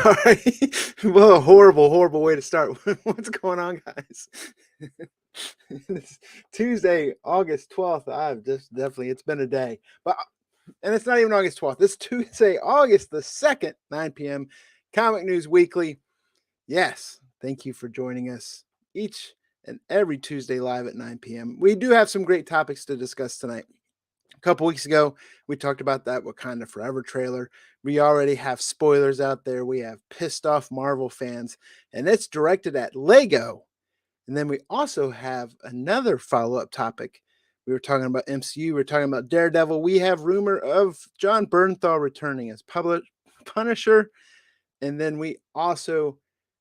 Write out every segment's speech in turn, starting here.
Sorry. Well, a horrible way to start. What's going on, guys? It's Tuesday, August 12th. I've just definitely, it's been a day. And it's not even August 12th. It's Tuesday, August the 2nd, 9 p.m. Comic News Weekly. Yes, thank you for joining us each and every Tuesday live at 9 p.m. We do have some great topics to discuss tonight. A couple weeks ago, we talked about that Wakanda Forever trailer. We already have spoilers out there. We have pissed off Marvel fans, and it's directed at Lego. And then we also have another follow-up topic. We were talking about MCU. We were talking about Daredevil. We have rumor of John Bernthal returning as Punisher. And then we also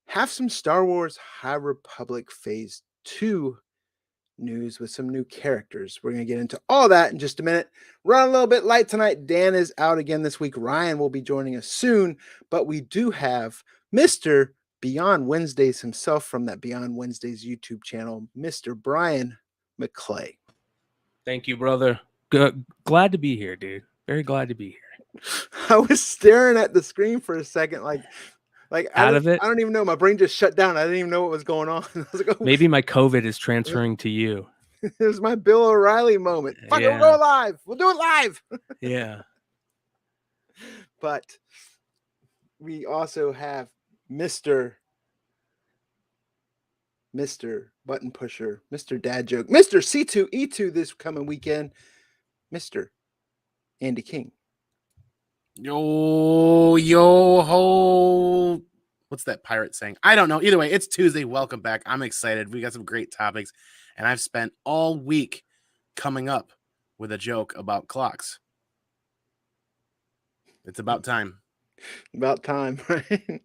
have some Star Wars High Republic Phase 2 news with some new characters. We're going to get into all that in just a minute. Run a little bit light tonight. Dan is out again this week. Ryan will be joining us soon, but we do have Mr. Beyond Wednesdays himself from that Beyond Wednesdays YouTube channel, Mr. Brian McClay. Thank you, brother. Glad to be here, dude. Very glad to be here. I was staring at the screen for a second, like out of it. I don't even know. My brain just shut down. I didn't even know what was going on. I was like, oh. Maybe my COVID is transferring to you. It was my Bill O'Reilly moment. Fuck it, we'll go live. We'll do it live. Yeah. But we also have Mr. Button Pusher, Mr. Dad Joke, Mr. C2E2 this coming weekend, Mr. Andy King. Yo ho. What's that pirate saying? I don't know. Either way, it's Tuesday. Welcome back. I'm excited. We got some great topics, and I've spent all week coming up with a joke about clocks. It's about time. About time, right?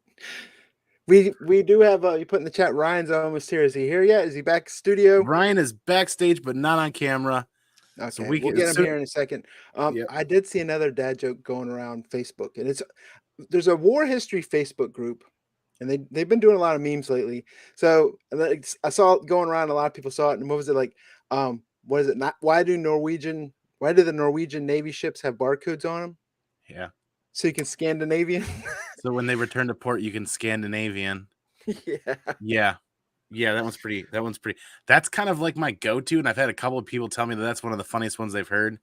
We do have you put in the chat. Ryan's almost here. Is he here yet? Is he back studio? Ryan is backstage, but not on camera. Okay, so we'll get him here in a second. Yep. I did see another dad joke going around Facebook, and there's a war history Facebook group, and they've been doing a lot of memes lately. So I saw it going around. A lot of people saw it, and what was it like? What is it? Not why do the Norwegian Navy ships have barcodes on them? Yeah, so you can Scandinavian. So when they return to port, you can Scandinavian. Yeah. Yeah, that one's pretty. That's kind of like my go-to, and I've had a couple of people tell me that that's one of the funniest ones they've heard.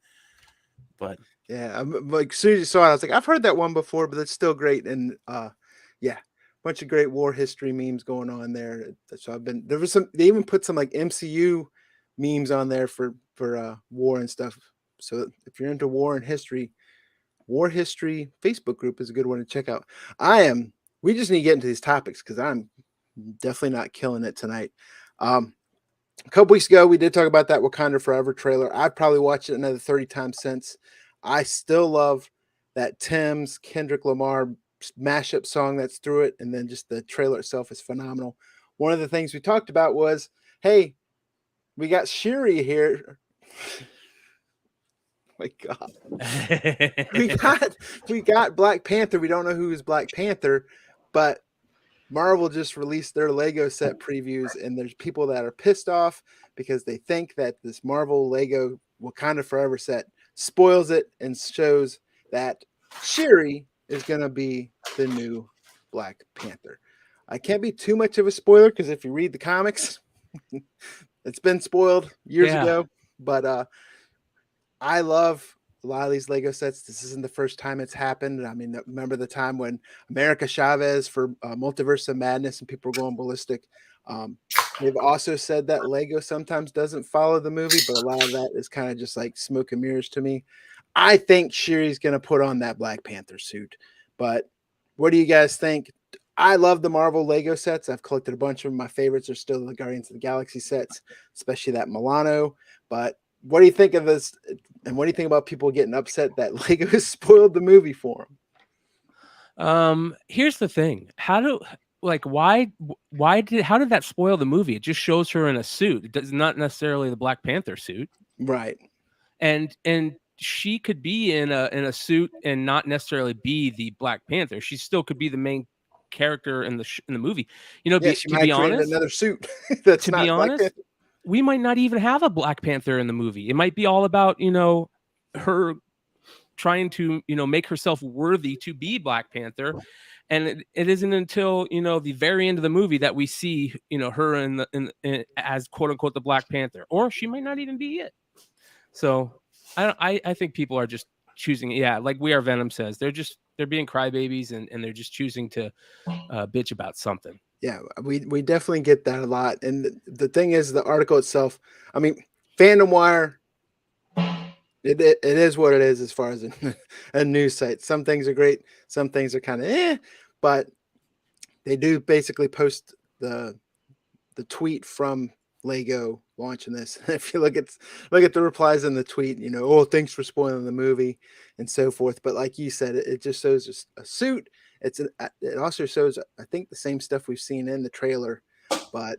But yeah, I'm like, as soon as you saw it, I was like, I've heard that one before, but it's still great. And yeah, bunch of great war history memes going on there. So they even put some like MCU memes on there for war and stuff. So if you're into war and history, war history Facebook group is a good one to check out. We just need to get into these topics because I'm definitely not killing it tonight. A couple weeks ago, we did talk about that Wakanda Forever trailer. I've probably watched it another 30 times since. I still love that Tim's Kendrick Lamar mashup song that's through it, and then just the trailer itself is phenomenal. One of the things we talked about was, hey, we got Shuri here. My God, we got Black Panther. We don't know who's Black Panther, but Marvel just released their Lego set previews, and there's people that are pissed off because they think that this Marvel Lego Wakanda Forever set spoils it and shows that Shuri is going to be the new Black Panther. I can't be too much of a spoiler because if you read the comics, it's been spoiled years ago, but I love a lot of these Lego sets. This isn't the first time it's happened. I mean, remember the time when America Chavez for Multiverse of Madness and people were going ballistic. They've also said that Lego sometimes doesn't follow the movie, but a lot of that is kind of just like smoke and mirrors to me. I think Shuri's going to put on that Black Panther suit, but what do you guys think? I love the Marvel Lego sets. I've collected a bunch of them. My favorites are still the Guardians of the Galaxy sets, especially that Milano. But what do you think of this? And what do you think about people getting upset that Lego has spoiled the movie for them? Here's the thing. How did that spoil the movie? It just shows her in a suit. It does not necessarily the Black Panther suit. Right. And she could be in a suit and not necessarily be the Black Panther. She still could be the main character in the movie. You know, she might create another suit. That's to not be honest, we might not even have a Black Panther in the movie. It might be all about, her trying to, make herself worthy to be Black Panther. And it isn't until, the very end of the movie that we see, her as quote unquote the Black Panther, or she might not even be it. So I think people are just choosing. Yeah. Like We Are Venom says, they're being crybabies and they're just choosing to bitch about something. Yeah, we definitely get that a lot. And the thing is, the article itself, I mean, Fandom Wire, it is what it is as far as a news site. Some things are great, some things are kind of but they do basically post the tweet from Lego launching this. If you look at the replies in the tweet, oh, thanks for spoiling the movie and so forth. But like you said, it just shows a suit. It also shows, I think, the same stuff we've seen in the trailer, but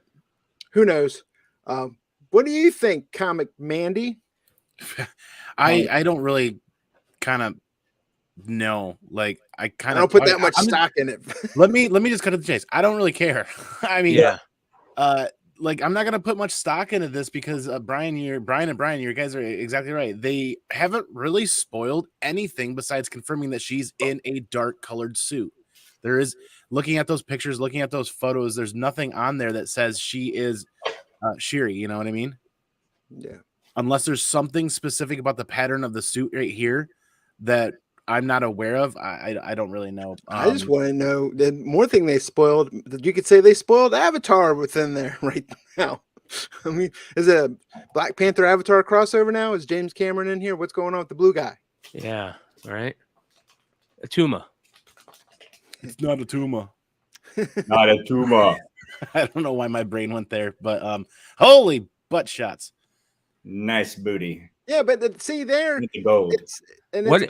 who knows? What do you think, Comic Mandy? I don't really kind of know. Like I kind I of don't put that much stock in it. let me just cut to the chase. I don't really care. I mean, like I'm not gonna put much stock into this because Brian, you guys are exactly right. They haven't really spoiled anything besides confirming that she's in a dark colored suit. There is, looking at those pictures, looking at those photos, there's nothing on there that says she is Shuri. You know what I mean? Yeah. Unless there's something specific about the pattern of the suit right here that I'm not aware of. I don't really know. I just want to know the more thing they spoiled. You could say they spoiled Avatar within there right now. I mean, is it a Black Panther Avatar crossover now? Is James Cameron in here? What's going on with the blue guy? Yeah, right. Atuma. It's not a tumor. Not a tumor. I don't know why my brain went there, but holy butt shots. Nice booty. Yeah, but see there, With the gold.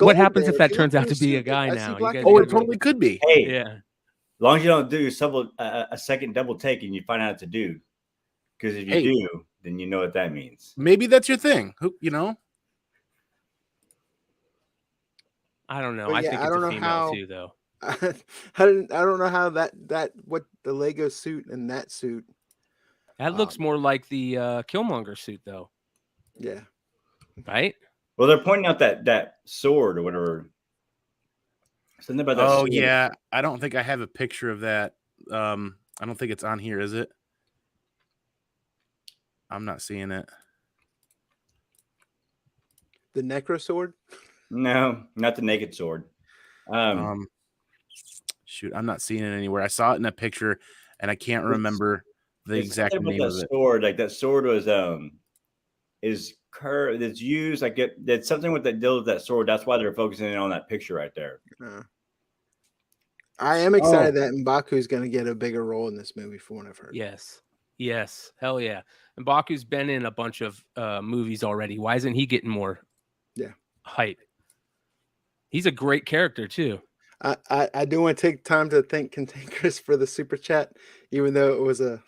What happens if that turns out to be a guy now? Oh, it totally could be. Hey, Yeah. as long as you don't do a second double take and you find out it's a dude. Because if you do, then you know what that means. Maybe that's your thing. Who, you know? I don't know. But I yeah, think I it's don't a know female how- too, though. I don't know how that what the Lego suit and that suit. That looks more like the Killmonger suit, though. Yeah. Right? Well, they're pointing out that sword or whatever. Something about that. Oh sword. yeah, I don't think I have a picture of that. I don't think it's on here, is it? I'm not seeing it. The Necro sword? No, not the naked sword. Shoot, I'm not seeing it anywhere. I saw it in a picture, and I can't remember the exact name of it. Sword, like that sword was is curved. It's used like it's something with that deal with that sword. That's why they're focusing in on that picture right there. I am excited that M'Baku is going to get a bigger role in this movie, from what I've heard. Yes, hell yeah. And M'Baku's been in a bunch of movies already. Why isn't he getting more hype? He's a great character too. I do want to take time to thank Cantankerous for the super chat, even though it was a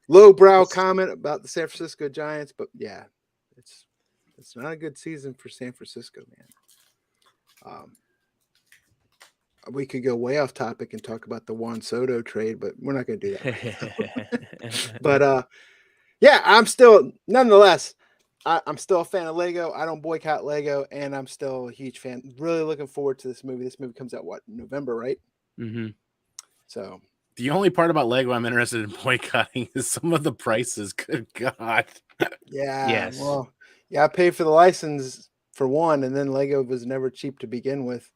lowbrow comment about the San Francisco Giants. But yeah, it's not a good season for San Francisco, man. We could go way off topic and talk about the Juan Soto trade, but we're not going to do that. But yeah, I'm still, nonetheless, I'm still a fan of Lego. I don't boycott Lego, and I'm still a huge fan. Really looking forward to this movie. This movie comes out November, right? Mm-hmm. So the only part about Lego I'm interested in boycotting is some of the prices. Good God. Yeah. Yes. Well, yeah, I paid for the license for one, and then Lego was never cheap to begin with.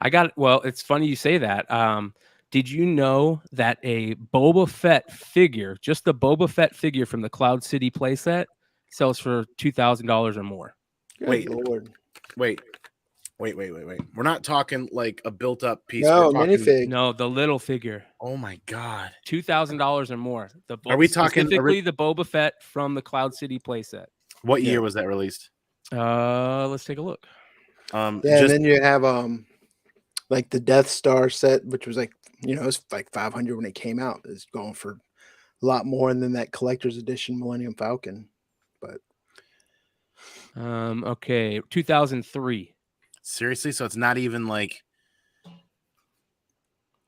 It's funny you say that. Did you know that a Boba Fett figure, just the Boba Fett figure from the Cloud City playset, sells for $2,000 or more? Wait. We're not talking like a built-up piece. No, We're talking, minifig. No, the little figure. Oh my God. $2,000 or more. Are we talking specifically the Boba Fett from the Cloud City playset? What year was that released? Let's take a look. And then you have like the Death Star set, which was like, it was like 500 when it came out. It's going for a lot more than that collector's edition Millennium Falcon. But okay, 2003. Seriously? So it's not even like,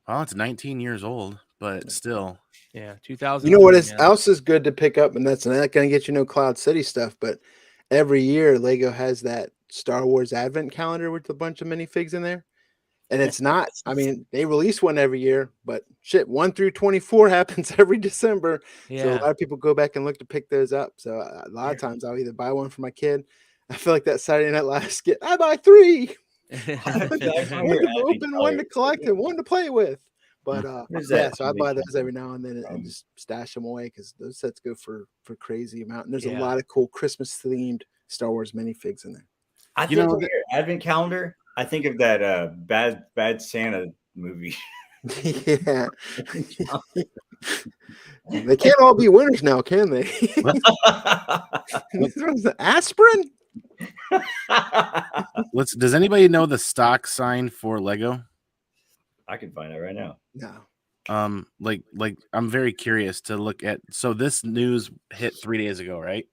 well, it's 19 years old, but still. Yeah, 2000. You know what else is good to pick up, and that's not going to get you no Cloud City stuff, but every year Lego has that Star Wars Advent calendar with a bunch of minifigs in there. And it's not, I mean, they release one every year, but shit, 1 through 24 happens every December. So a Yeah. lot of people go back and look to pick those up. So a lot of times I'll either buy one for my kid. I feel like that Saturday Night Live skit, I buy 3. One to open, one to collect, and one to play with. But yeah, so I buy those every now and then and just stash them away because those sets go for crazy amount. And there's a lot of cool Christmas themed Star Wars minifigs in there. I think of your Advent calendar, I think of that Bad Santa movie. Yeah. They can't all be winners now, can they? Aspirin? Does anybody know the stock sign for Lego? I can find it right now. No. Like I'm very curious to look at. So this news hit 3 days ago, right?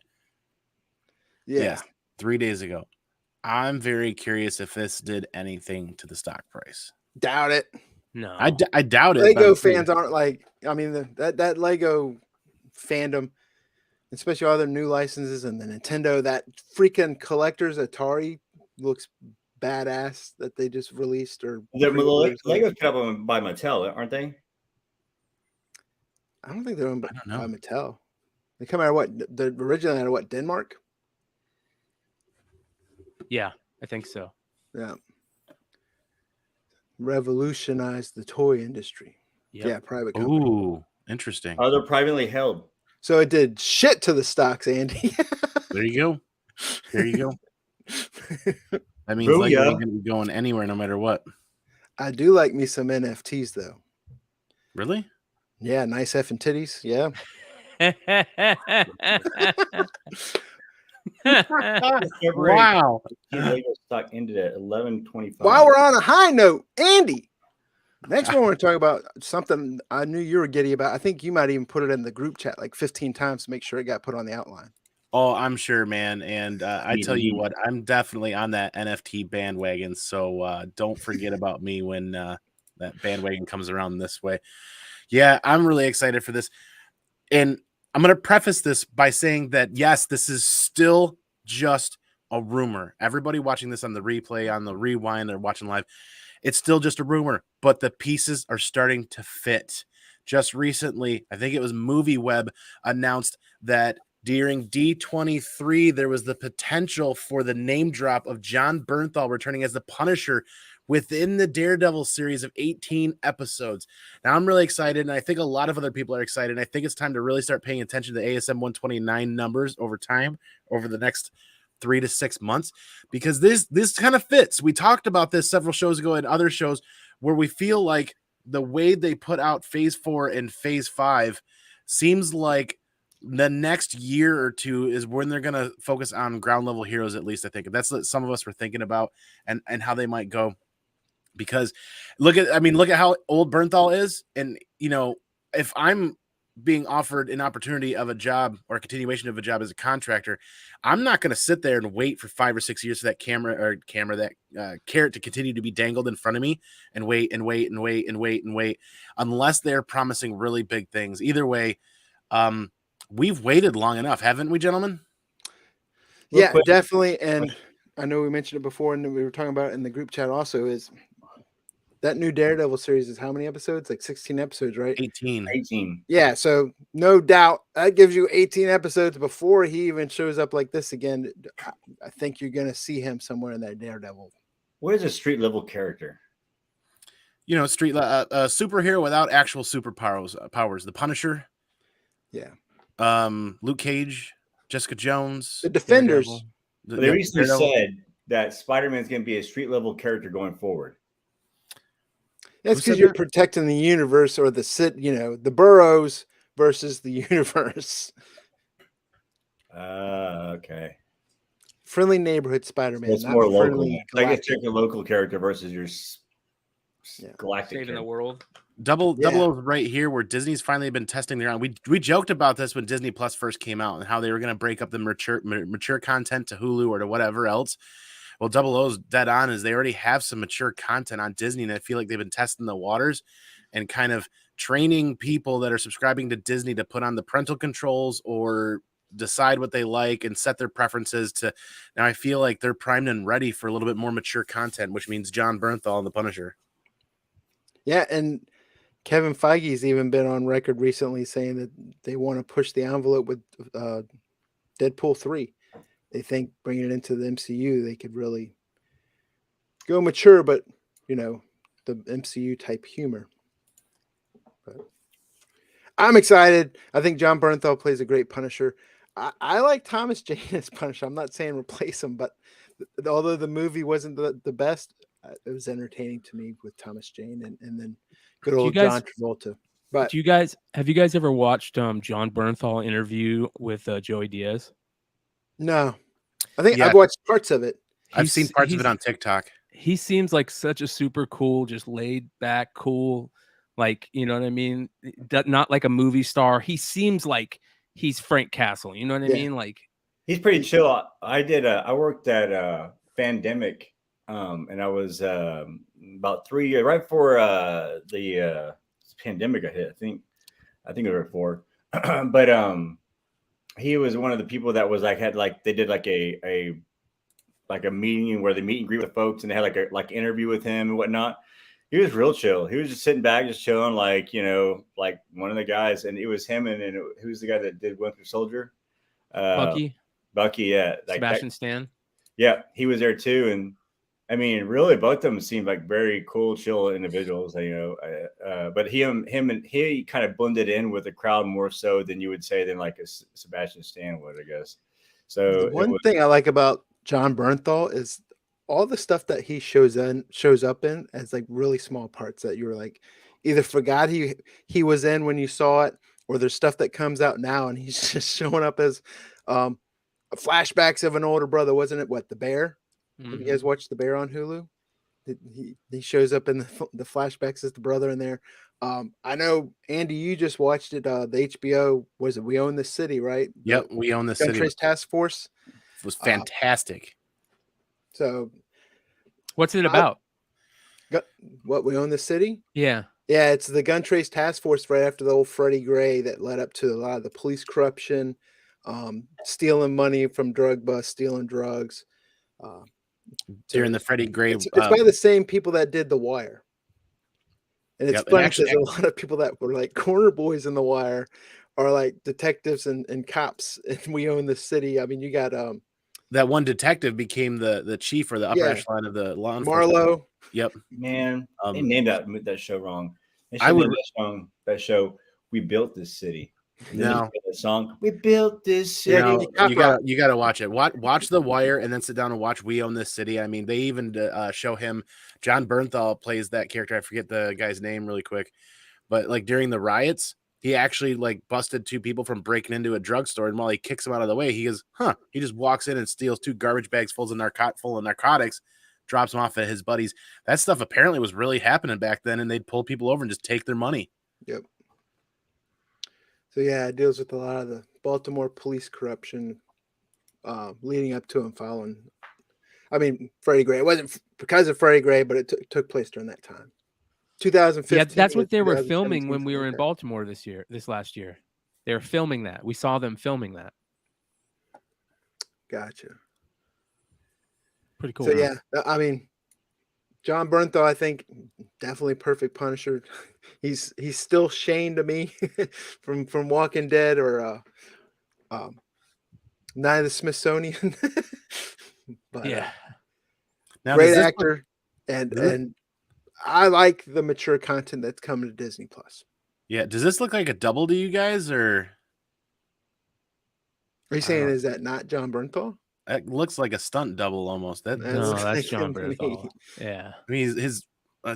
Yeah. Yes, 3 days ago. I'm very curious if this did anything to the stock price. Doubt it. No, I doubt it. Lego fans aren't like, I mean, that Lego fandom, especially all their new licenses and the Nintendo, that freaking collector's Atari looks badass that they just released. Or Lego's put up by Mattel, aren't they? I don't think they're owned by Mattel. They come out of what? They're originally out of what? Denmark? Yeah, I think so. Yeah. Revolutionized the toy industry. Yep. Yeah, private company. Ooh, interesting. Oh, they're privately held. So it did shit to the stocks, Andy. There you go. There you go. That means Lego ain't gonna be going anywhere no matter what. I do like me some NFTs though. Really? Yeah, nice effing titties. Yeah. Wow. Lego stock ended at 11.25. While we're on a high note, Andy, next one we're talking about something I knew you were giddy about. I think you might even put it in the group chat like 15 times to make sure it got put on the outline. Oh, I'm sure, man. And I tell you what, I'm definitely on that NFT bandwagon. So don't forget about me when that bandwagon comes around this way. Yeah, I'm really excited for this. And I'm going to preface this by saying that, yes, this is still just a rumor. Everybody watching this on the replay, on the rewind, or watching live, it's still just a rumor, but the pieces are starting to fit. Just recently, I think it was MovieWeb announced that during D23, there was the potential for the name drop of John Bernthal returning as the Punisher within the Daredevil series of 18 episodes. Now, I'm really excited, and I think a lot of other people are excited. I think it's time to really start paying attention to the ASM 129 numbers over time, over the next 3 to 6 months, because this kind of fits. We talked about this several shows ago and other shows where we feel like the way they put out Phase 4 and Phase 5 seems like the next year or two is when they're going to focus on ground level heroes. At least I think that's what some of us were thinking about and how they might go. Because look at how old Bernthal is. And, you know, if I'm being offered an opportunity of a job or a continuation of a job as a contractor, I'm not going to sit there and wait for 5 or 6 years for that carrot to continue to be dangled in front of me and wait unless they're promising really big things. Either way, we've waited long enough, haven't we, gentlemen? Yeah, definitely. And I know we mentioned it before, and we were talking about it in the group chat also, is that new Daredevil series is how many episodes? Like 16 episodes, right? 18. Yeah, so no doubt that gives you 18 episodes before he even shows up like this again. I think you're going to see him somewhere in that Daredevil. What is a street level character? You know, a superhero without actual superpowers. The Punisher. Yeah. Luke Cage, Jessica Jones, the Defenders. They recently said that Spider-Man is going to be a street level character going forward. That's because you're protecting the universe, or the boroughs versus the universe. Okay. Friendly neighborhood Spider-Man. So it's more local. I guess check your local character versus your galactic saving the world. Double O's right here, where Disney's finally been testing their own. We joked about this when Disney Plus first came out and how they were going to break up the mature content to Hulu or to whatever else. Well, Double O's dead on, is they already have some mature content on Disney, and I feel like they've been testing the waters and kind of training people that are subscribing to Disney to put on the parental controls or decide what they like and set their preferences to. Now I feel like they're primed and ready for a little bit more mature content, which means John Bernthal and the Punisher. Yeah, and Kevin Feige's even been on record recently saying that they want to push the envelope with Deadpool 3. They think bringing it into the MCU, they could really go mature, but the MCU type humor. But I'm excited. I think John Bernthal plays a great Punisher. I like Thomas Jane as Punisher. I'm not saying replace him, but although the movie wasn't the best, it was entertaining to me with Thomas Jane and then good old John Travolta. But have you guys ever watched John Bernthal interview with Joey Diaz? No, I think I've watched parts of it. I've seen parts of it on TikTok. He seems like such a super cool, just laid back, cool, like, you know what I mean? Not like a movie star. He seems like he's Frank Castle. You know what I mean? Like, he's pretty chill. I worked at Pandemic, and I was about 3 years right before the pandemic got hit. I think it was before, but he was one of the people that was they did a meeting where they meet and greet with folks, and they had like interview with him and whatnot. He was real chill. He was just sitting back, just chilling, like one of the guys. And it was him, and who's the guy that did Winter Soldier? Bucky, yeah, Sebastian Stan. Yeah, he was there too, and I mean, really, both of them seemed like very cool, chill individuals. But he kind of blended in with the crowd more so than you would say than like a Sebastian Stan would, I guess. So one thing I like about John Bernthal is all the stuff that he shows up in as like really small parts that you were like either forgot he was in when you saw it, or there's stuff that comes out now and he's just showing up as flashbacks of an older brother. Wasn't it The Bear? Mm-hmm. Have you guys watched The Bear on Hulu? He shows up in the flashbacks as the brother in there. I know, Andy, you just watched it. The HBO, was it We Own This City, right? Yep, We Own This City. Gun Trace Task Force. It was fantastic. So what's it about? What, We Own This City? Yeah. Yeah, it's the Gun Trace Task Force right after the old Freddie Gray that led up to a lot of the police corruption, stealing money from drug busts, stealing drugs. During the Freddie Gray. It's by the same people that did The Wire. And it's funny because a lot of people that were like corner boys in The Wire are like detectives and cops, and We Own This City. I mean, you got that one detective became the chief or the upper echelon of the law enforcement. Marlowe. Yep. Man, they named that show wrong. I would that show. We built this city. No, the song We Built This City. You gotta watch it. Watch The Wire and then sit down and watch We Own This City. I mean, they even show him. John Bernthal plays that character. I forget the guy's name really quick, but like during the riots, he actually like busted 2 people from breaking into a drugstore, and while he kicks them out of the way, he goes, he just walks in and steals 2 garbage bags full of narcotics, drops them off at his buddies. That stuff apparently was really happening back then, and they'd pull people over and just take their money. Yep. So yeah, it deals with a lot of the Baltimore police corruption leading up to and following. I mean, Freddie Gray. It wasn't because of Freddie Gray, but it took place during that time. 2015. Yeah, that's what they were filming when we were in Baltimore this last year. They were filming that. We saw them filming that. Gotcha. Pretty cool. So yeah, I mean, John Bernthal, I think definitely perfect Punisher. He's still Shane to me from Walking Dead or Night of the Smithsonian. But, yeah, great actor, and I like the mature content that's coming to Disney Plus. Yeah, does this look like a double to you guys, or are you saying is that not John Bernthal? It looks like a stunt double almost. That's John Bernthal. Yeah, I mean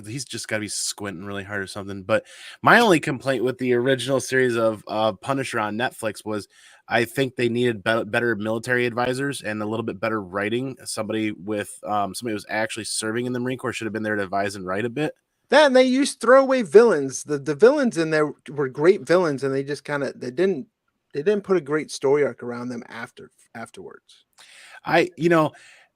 he's just got to be squinting really hard or something. But my only complaint with the original series of Punisher on Netflix was I think they needed better military advisors and a little bit better writing. Somebody who was actually serving in the Marine Corps should have been there to advise and write a bit. That, and they used throwaway villains. The villains in there were great villains, and they just they didn't put a great story arc around them afterwards.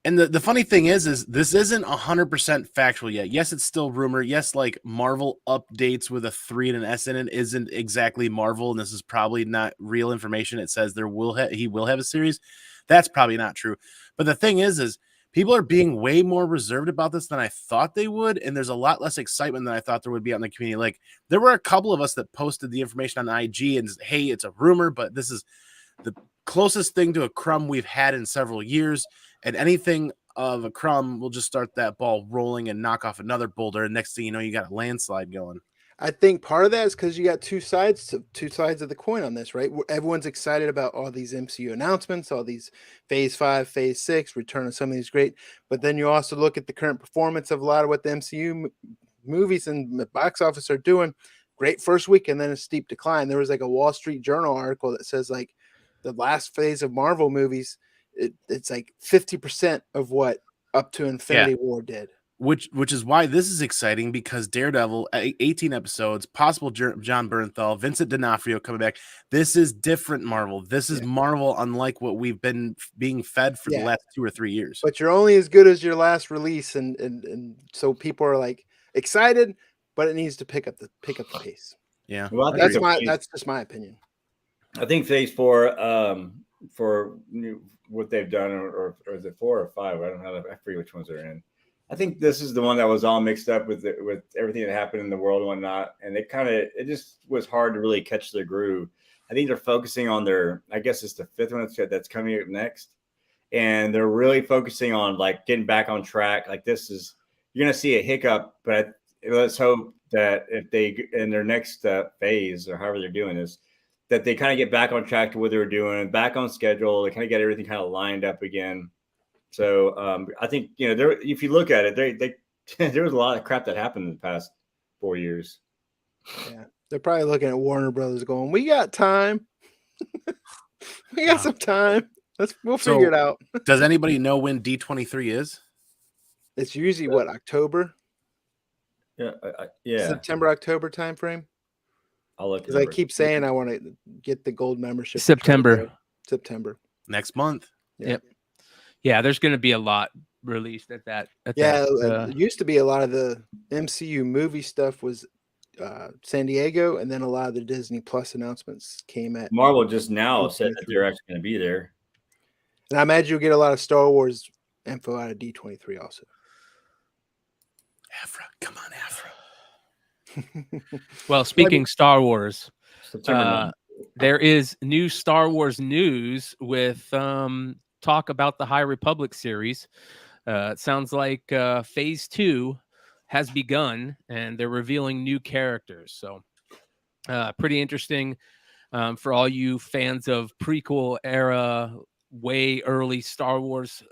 And the funny thing is this isn't 100% factual yet. Yes, it's still rumor. Yes, like Marvel updates with a 3 and an S in it isn't exactly Marvel, and this is probably not real information. It says he will have a series. That's probably not true. But the thing is people are being way more reserved about this than I thought they would, and there's a lot less excitement than I thought there would be out in the community. Like there were a couple of us that posted the information on IG and said, hey, it's a rumor, but this is the closest thing to a crumb we've had in several years. And anything of a crumb will just start that ball rolling and knock off another boulder. And next thing you know, you got a landslide going. I think part of that is because you got two sides of the coin on this, right? Everyone's excited about all these MCU announcements, all these Phase 5, Phase 6, return of some of these great. But then you also look at the current performance of a lot of what the MCU movies and the box office are doing. Great first week and then a steep decline. There was like a Wall Street Journal article that says like the last phase of Marvel movies, it's like 50% of what up to Infinity War did. Which is why this is exciting, because Daredevil, 18 episodes, possible John Bernthal, Vincent D'Onofrio coming back. This is different Marvel. This is Marvel unlike what we've been being fed for the last 2 or 3 years. But you're only as good as your last release, and so people are like excited, but it needs to pick up the pace. Yeah, well, that's just my opinion. I think Phase 4 for what they've done, or is it 4 or 5? I don't know. I forget which ones they're in. I think this is the one that was all mixed up with everything that happened in the world and whatnot, and it just was hard to really catch the groove. I think they're focusing on I guess it's the 5th one that's coming up next, and they're really focusing on like getting back on track. Like you're gonna see a hiccup, but let's hope that if they in their next phase or however they're doing this, that they kind of get back on track to what they were doing, back on schedule. They kind of get everything kind of lined up again. So I think, if you look at it, they there was a lot of crap that happened in the past 4 years. Yeah, they're probably looking at Warner Brothers going, "We got time. We got some time. We'll figure it out." Does anybody know when D23 is? It's usually what, October? Yeah, September, October timeframe. I'll look, because I keep saying I want to get the gold membership. September next month. Yep. Yeah, there's going to be a lot released at that. It used to be a lot of the MCU movie stuff was San Diego, and then a lot of the Disney Plus announcements came at Marvel. Just now said that they're actually going to be there, and I imagine you'll get a lot of Star Wars info out of D23 also. Afra, come on, Afra. Well, speaking Star Wars, there is new Star Wars news with talk about the High Republic series. It sounds like Phase 2 has begun, and they're revealing new characters. So pretty interesting for all you fans of prequel era, way early Star Wars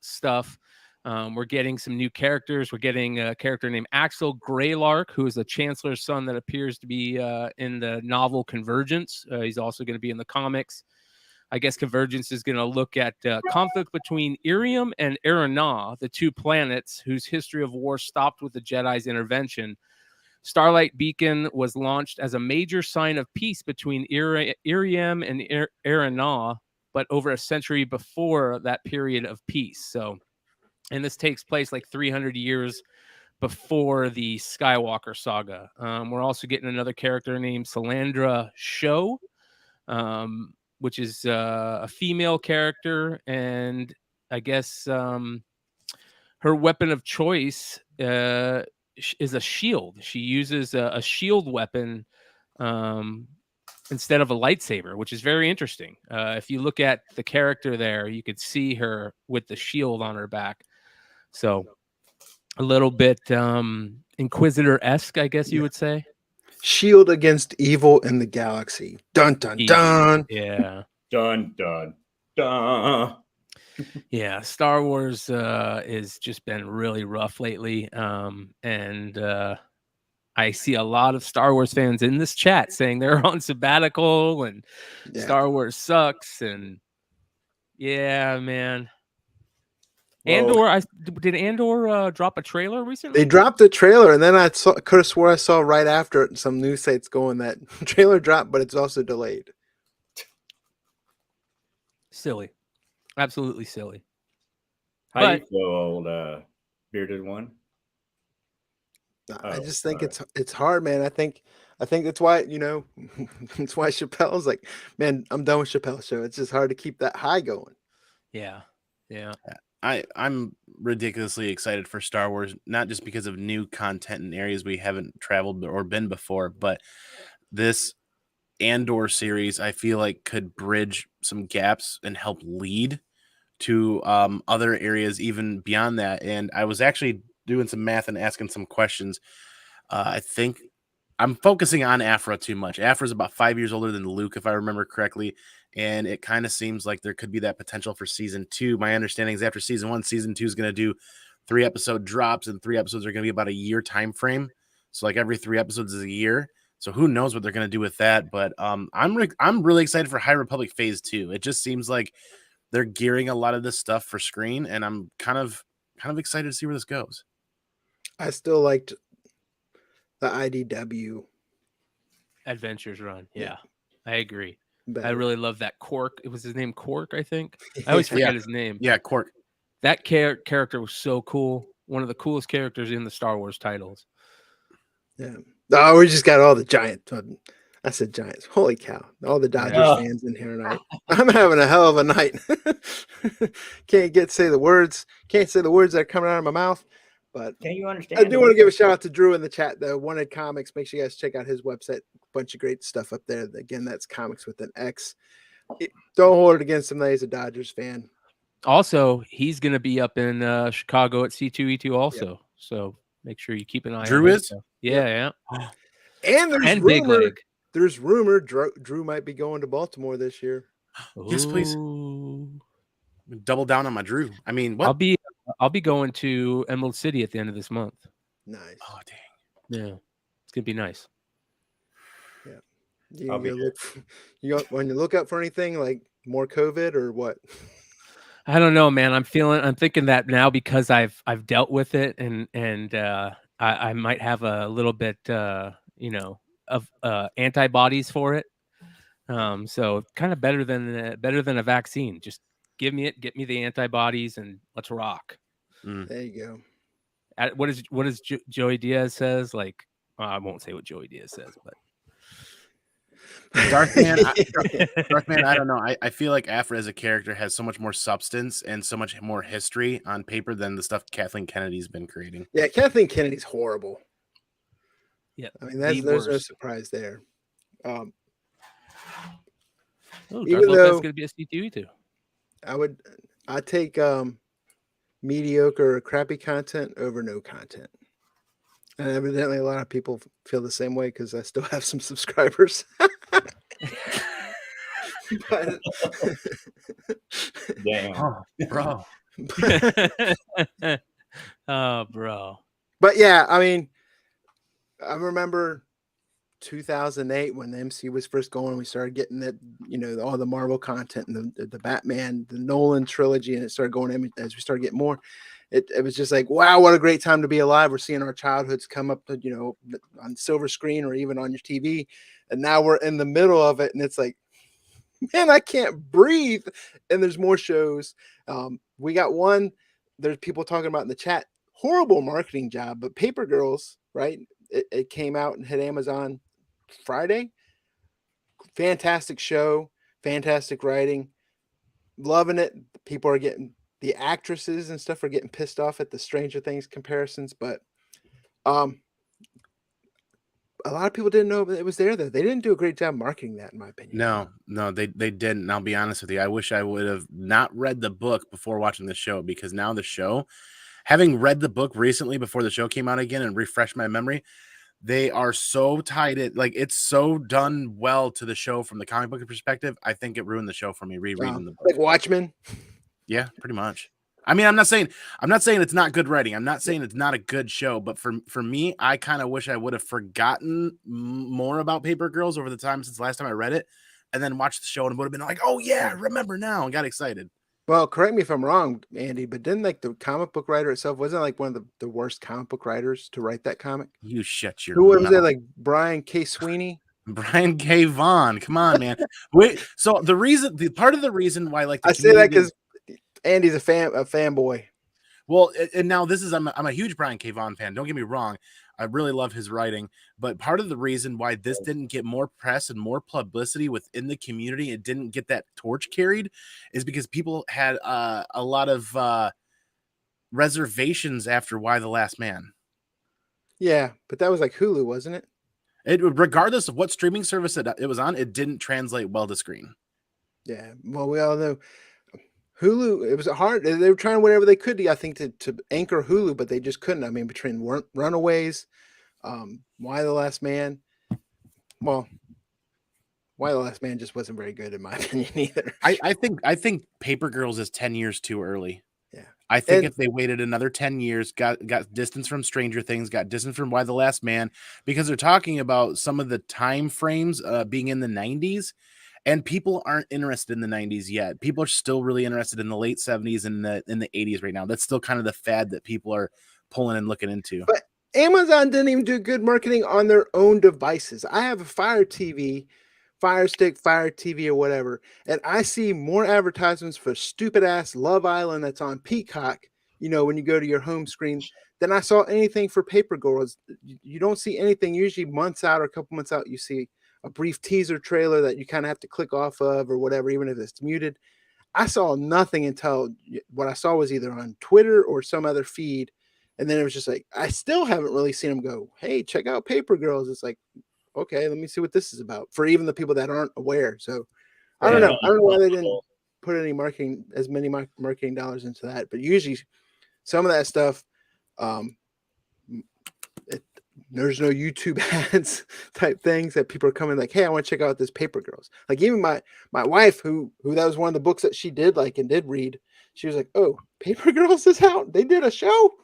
stuff. We're getting some new characters. We're getting a character named Axel Greylark, who is the Chancellor's son that appears to be in the novel Convergence. He's also going to be in the comics. I guess Convergence is going to look at conflict between Irium and Erina, the two planets whose history of war stopped with the Jedi's intervention. Starlight Beacon was launched as a major sign of peace between Irium and Erina, but over a century before that period of peace. So, and this takes place like 300 years before the Skywalker saga. We're also getting another character named Salandra Sho, which is a female character, and I guess her weapon of choice is a shield. She uses a shield weapon instead of a lightsaber, which is very interesting. If you look at the character there, you could see her with the shield on her back. So a little bit Inquisitor-esque, I guess you would say. Shield against evil in the galaxy. Dun, dun, dun. Yeah. Dun, dun, dun. Yeah, Star Wars has just been really rough lately. And I see a lot of Star Wars fans in this chat saying they're on sabbatical and Star Wars sucks. And yeah, man. Andor, did Andor drop a trailer recently? They dropped a trailer, and then I could have swore I saw right after it some news sites going that trailer dropped, but it's also delayed. Silly. Absolutely silly. How do you But- feel, old bearded one? I Oh, just think sorry. it's hard, man. I think that's why, that's why Chappelle's like, man, I'm done with Chappelle's show. It's just hard to keep that high going. Yeah. I'm ridiculously excited for Star Wars, not just because of new content in areas we haven't traveled or been before, but this Andor series I feel like could bridge some gaps and help lead to other areas even beyond that. And I was actually doing some math and asking some questions. I think I'm focusing on Afra too much. Afra's about 5 years older than Luke, if I remember correctly. And it kind of seems like there could be that potential for season 2. My understanding is after season 1, season 2 is going to do 3 episode drops, and 3 episodes are going to be about a year time frame. So like every 3 episodes is a year. So who knows what they're going to do with that? But I'm really excited for High Republic Phase 2. It just seems like they're gearing a lot of this stuff for screen, and I'm kind of excited to see where this goes. I still liked the IDW Adventures run. Yeah. Yeah. I agree. better. I really love that Quark. It was his name Quark, I think. I always forget his name. Yeah, Quark. That character was so cool. One of the coolest characters in the Star Wars titles. Yeah. Oh, we just got all the Giants. I said Giants. Holy cow. All the Dodgers Yeah. fans in here tonight. I'm having a hell of a night. Can't say the words that are coming out of my mouth. But Can you understand? I do want to give a shout out to Drew in the chat, the Wanted Comics. Make sure you guys check out his website. Bunch of great stuff up there. Again, that's comics with an X. Don't hold it against him that he's a Dodgers fan. Also, he's going to be up in Chicago at C2E2 also. So make sure you keep an eye Drew on his is? stuff. Yeah. And there's And Big rumor. Leg. There's rumor Drew might be going to Baltimore this year. Yes, please. Ooh. Double down on my Drew. I mean, what? I'll be going to Emerald City at the end of this month. Nice. Oh, dang. Yeah. It's going to be nice. You, I'll be you look when you look up for anything like more COVID or what? I don't know, man. I'm thinking that now because I've dealt with it and I might have a little bit of antibodies for it. So kind of better than a vaccine. Just give me it, get me the antibodies, and let's rock. There you go. What does Joey Diaz says? Like, I won't say what Joey Diaz says, but Darthman, I don't know. I feel like Afra as a character has so much more substance and so much more history on paper than the stuff Kathleen Kennedy's been creating. Yeah, Kathleen Kennedy's horrible. yeah. I mean, there's no worst. surprise there. Oh, even that's though- going to be a C2E too. I take mediocre or crappy content over no content. And evidently a lot of people feel the same way because I still have some subscribers. But, Damn. Oh, bro. Oh, bro. but yeah, I mean, I remember 2008 when the MCU was first going, we started getting that, all the Marvel content and the Batman, the Nolan trilogy, and it started going in as we started getting more. It was just like, wow, what a great time to be alive. We're seeing our childhoods come up, on silver screen or even on your TV. And now we're in the middle of it. And it's like, man, I can't breathe. And there's more shows. We got one, there's people talking about in the chat, horrible marketing job, but Paper Girls, right? It came out and hit Amazon Friday. Fantastic show, fantastic writing, loving it. People are getting, the actresses and stuff are getting pissed off at the Stranger Things comparisons, but a lot of people didn't know it was there though. They didn't do a great job marketing that, in my opinion. No, they didn't. And I'll be honest with you. I wish I would have not read the book before watching the show, because now the show, having read the book recently before the show came out again and refreshed my memory, they are so tied in. Like, it's so done well to the show from the comic book perspective. I think it ruined the show for me rereading the book. Like Watchmen. Yeah, pretty much. I mean, I'm not saying it's not good writing. I'm not saying it's not a good show, but for me, I kind of wish I would have forgotten more about Paper Girls over the time since last time I read it, and then watched the show and would have been like, oh yeah, I remember now, and got excited. Well, correct me if I'm wrong, Andy, but didn't like the comic book writer itself, wasn't like one of the worst comic book writers to write that comic? You shut your Who was mouth. it? Like Brian K. Sweeney? Brian K. Vaughan. Come on, man. Wait, so part of the reason why, like, I say that because Andy's a fanboy. Well, and now this is I'm a huge Brian K. Vaughan fan. Don't get me wrong. I really love his writing, but part of the reason why this didn't get more press and more publicity within the community, it didn't get that torch carried, is because people had a lot of reservations after Why the Last Man. Yeah, but that was like Hulu, wasn't it? Regardless of what streaming service it was on, it didn't translate well to screen. Yeah, well, we all know Hulu. It was hard. They were trying whatever they could, I think, to anchor Hulu, but they just couldn't. I mean, between Runaways, Why the Last Man, well, Why the Last Man just wasn't very good in my opinion either. I think Paper Girls is 10 years too early. Yeah, I think if they waited another 10 years, got distance from Stranger Things, got distance from Why the Last Man, because they're talking about some of the time frames being in the 90s, and people aren't interested in the 90s yet. People are still really interested in the late 70s and in the 80s right now. That's still kind of the fad that people are pulling and looking into. But Amazon didn't even do good marketing on their own devices. I have a Fire TV, Fire Stick, Fire TV, or whatever, and I see more advertisements for stupid ass Love Island that's on Peacock, when you go to your home screen, than I saw anything for Paper Girls. You don't see anything. Usually months out or a couple months out, you see a brief teaser trailer that you kind of have to click off of or whatever, even if it's muted. I saw nothing until what I saw was either on Twitter or some other feed. And then it was just like, I still haven't really seen them go, hey, check out Paper Girls. It's like, okay, let me see what this is about, for even the people that aren't aware. So I don't know. I don't know why they didn't put any many marketing dollars into that. But usually some of that stuff, there's no YouTube ads type things that people are coming like, hey, I want to check out this Paper Girls. Like even my wife, who that was one of the books that she did like and did read, she was like, oh, Paper Girls is out. They did a show.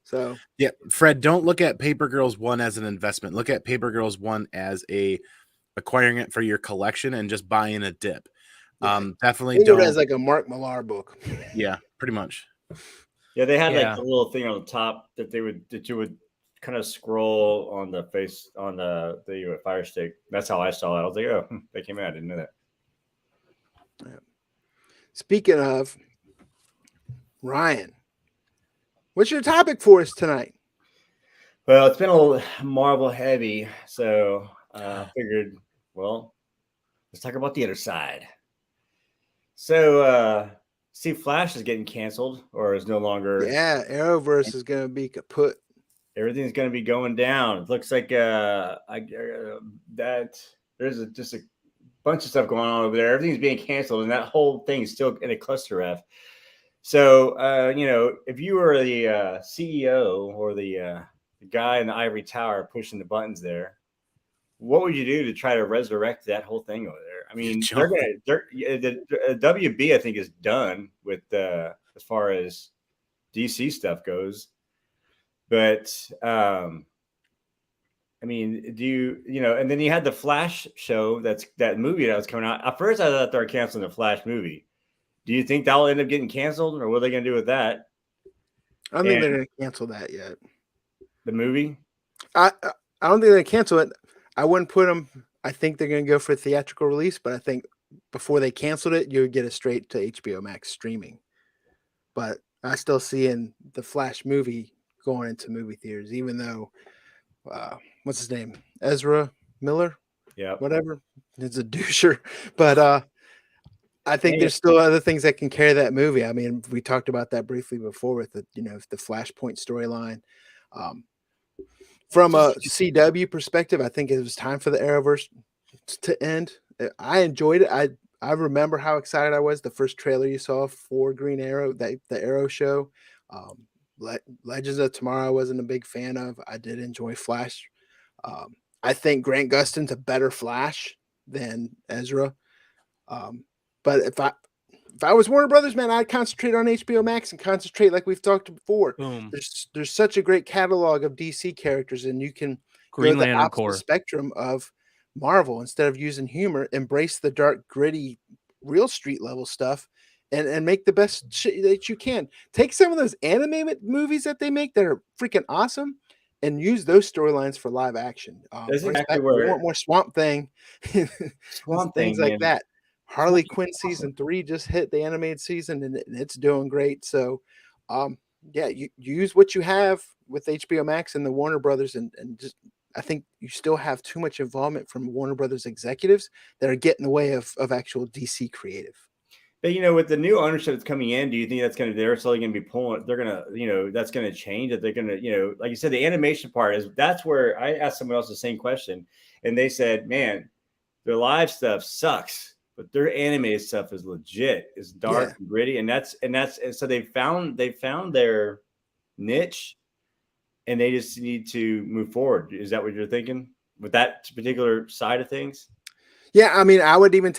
So yeah, Fred, don't look at Paper Girls 1 as an investment. Look at Paper Girls 1 as acquiring it for your collection and just buying a dip. yeah. Definitely don't. It as like a Mark Millar book. Yeah, pretty much. Yeah, they had like a little thing on the top that you would kind of scroll on the face on the Fire Stick. That's how I saw it. I was like, oh, they came out. I didn't know that. Yeah. Speaking of Ryan, what's your topic for us tonight? Well, it's been a little Marvel heavy, so I figured, well, let's talk about the other side. So, see, Flash is getting canceled or is no longer. Yeah, Arrowverse is going to be kaput. Everything's going to be going down. It looks like that there's just a bunch of stuff going on over there. Everything's being canceled, and that whole thing is still in a cluster F. So, if you were the CEO or the guy in the ivory tower pushing the buttons there, what would you do to try to resurrect that whole thing over there? I mean, the WB, I think, is done with as far as DC stuff goes. But I mean, do you and then you had the Flash show, that movie that was coming out. At first, I thought they were canceling the Flash movie. Do you think that will end up getting canceled, or what are they going to do with that? I don't think they're going to cancel that yet. The movie? I don't think they're going to cancel it. I wouldn't put them. I think they're going to go for a theatrical release, but I think before they canceled it, you would get it straight to HBO Max streaming. But I still see in the Flash movie going into movie theaters, even though what's his name? Ezra Miller? Yeah. Whatever. It's a doucher. But I think there's still other things that can carry that movie. I mean, we talked about that briefly before with the Flashpoint storyline. From a CW perspective, I think it was time for the Arrowverse to end. I enjoyed it. I remember how excited I was the first trailer you saw for Green Arrow, the Arrow show. Legends of Tomorrow I wasn't a big fan of. I did enjoy Flash. I think Grant Gustin's a better Flash than Ezra. But if I was Warner Brothers, man, I'd concentrate on HBO Max and concentrate like we've talked before. Boom. There's such a great catalog of DC characters, and you can Green go the Lantern opposite Corps spectrum of Marvel. Instead of using humor, embrace the dark, gritty, real street level stuff, and make the best shit that you can. Take some of those animated movies that they make that are freaking awesome, and use those storylines for live action. Exactly we want more Swamp Thing, things like that. Harley Quinn season 3 just hit the animated season, and it's doing great. So yeah, you use what you have with HBO Max and the Warner Brothers, and just I think you still have too much involvement from Warner Brothers executives that are getting in the way of actual DC creative. But with the new ownership that's coming in, do you think they're slowly going to be pulling? They're going to, that's going to change. That they're going to, like you said, the animation part that's where I asked someone else the same question, and they said, "Man, their live stuff sucks, but their animated stuff is legit. It's dark and gritty, and so they found their niche, and they just need to move forward." Is that what you're thinking with that particular side of things? Yeah, I mean, I would even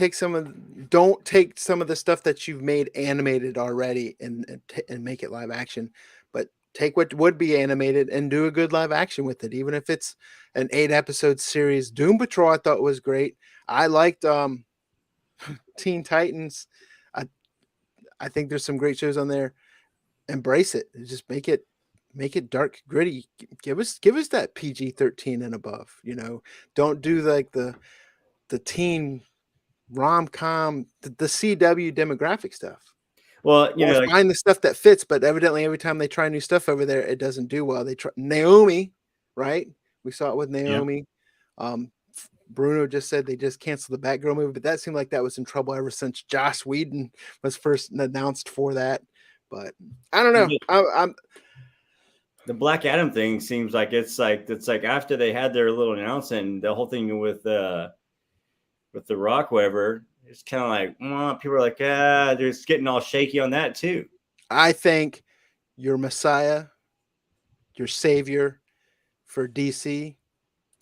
don't take some of the stuff that you've made animated already and make it live action, but take what would be animated and do a good live action with it, even if it's an 8-episode series. Doom Patrol I thought was great. I liked Teen Titans. I think there's some great shows on there. Embrace it. Just make it dark, gritty. Give us that PG-13 and above. Don't do like the teen rom-com, the CW demographic stuff. Well, find the stuff that fits, but evidently every time they try new stuff over there, it doesn't do well. They try Naomi, right? We saw it with Naomi. Yeah. Bruno just said they just canceled the Batgirl movie, but that seemed like that was in trouble ever since Joss Whedon was first announced for that. But I don't know. I'm the Black Adam thing seems like it's like after they had their little announcement, the whole thing with the Rock, whatever, it's kind of like, people are like, they're just getting all shaky on that too. I think your Messiah, your savior for DC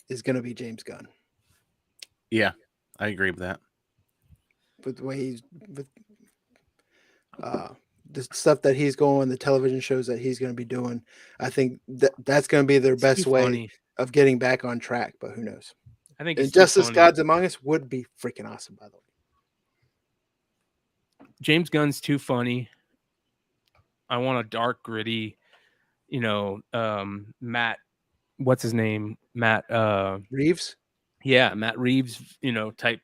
is going to be James Gunn. Yeah, I agree with that. With the way he's with the stuff that he's going, the television shows that he's going to be doing, I think that's going to be their best way of getting back on track. But who knows? I think Injustice Gods Among Us would be freaking awesome, by the way. James Gunn's too funny. I want a dark, gritty, Matt, what's his name? Matt Reeves? Yeah, Matt Reeves, type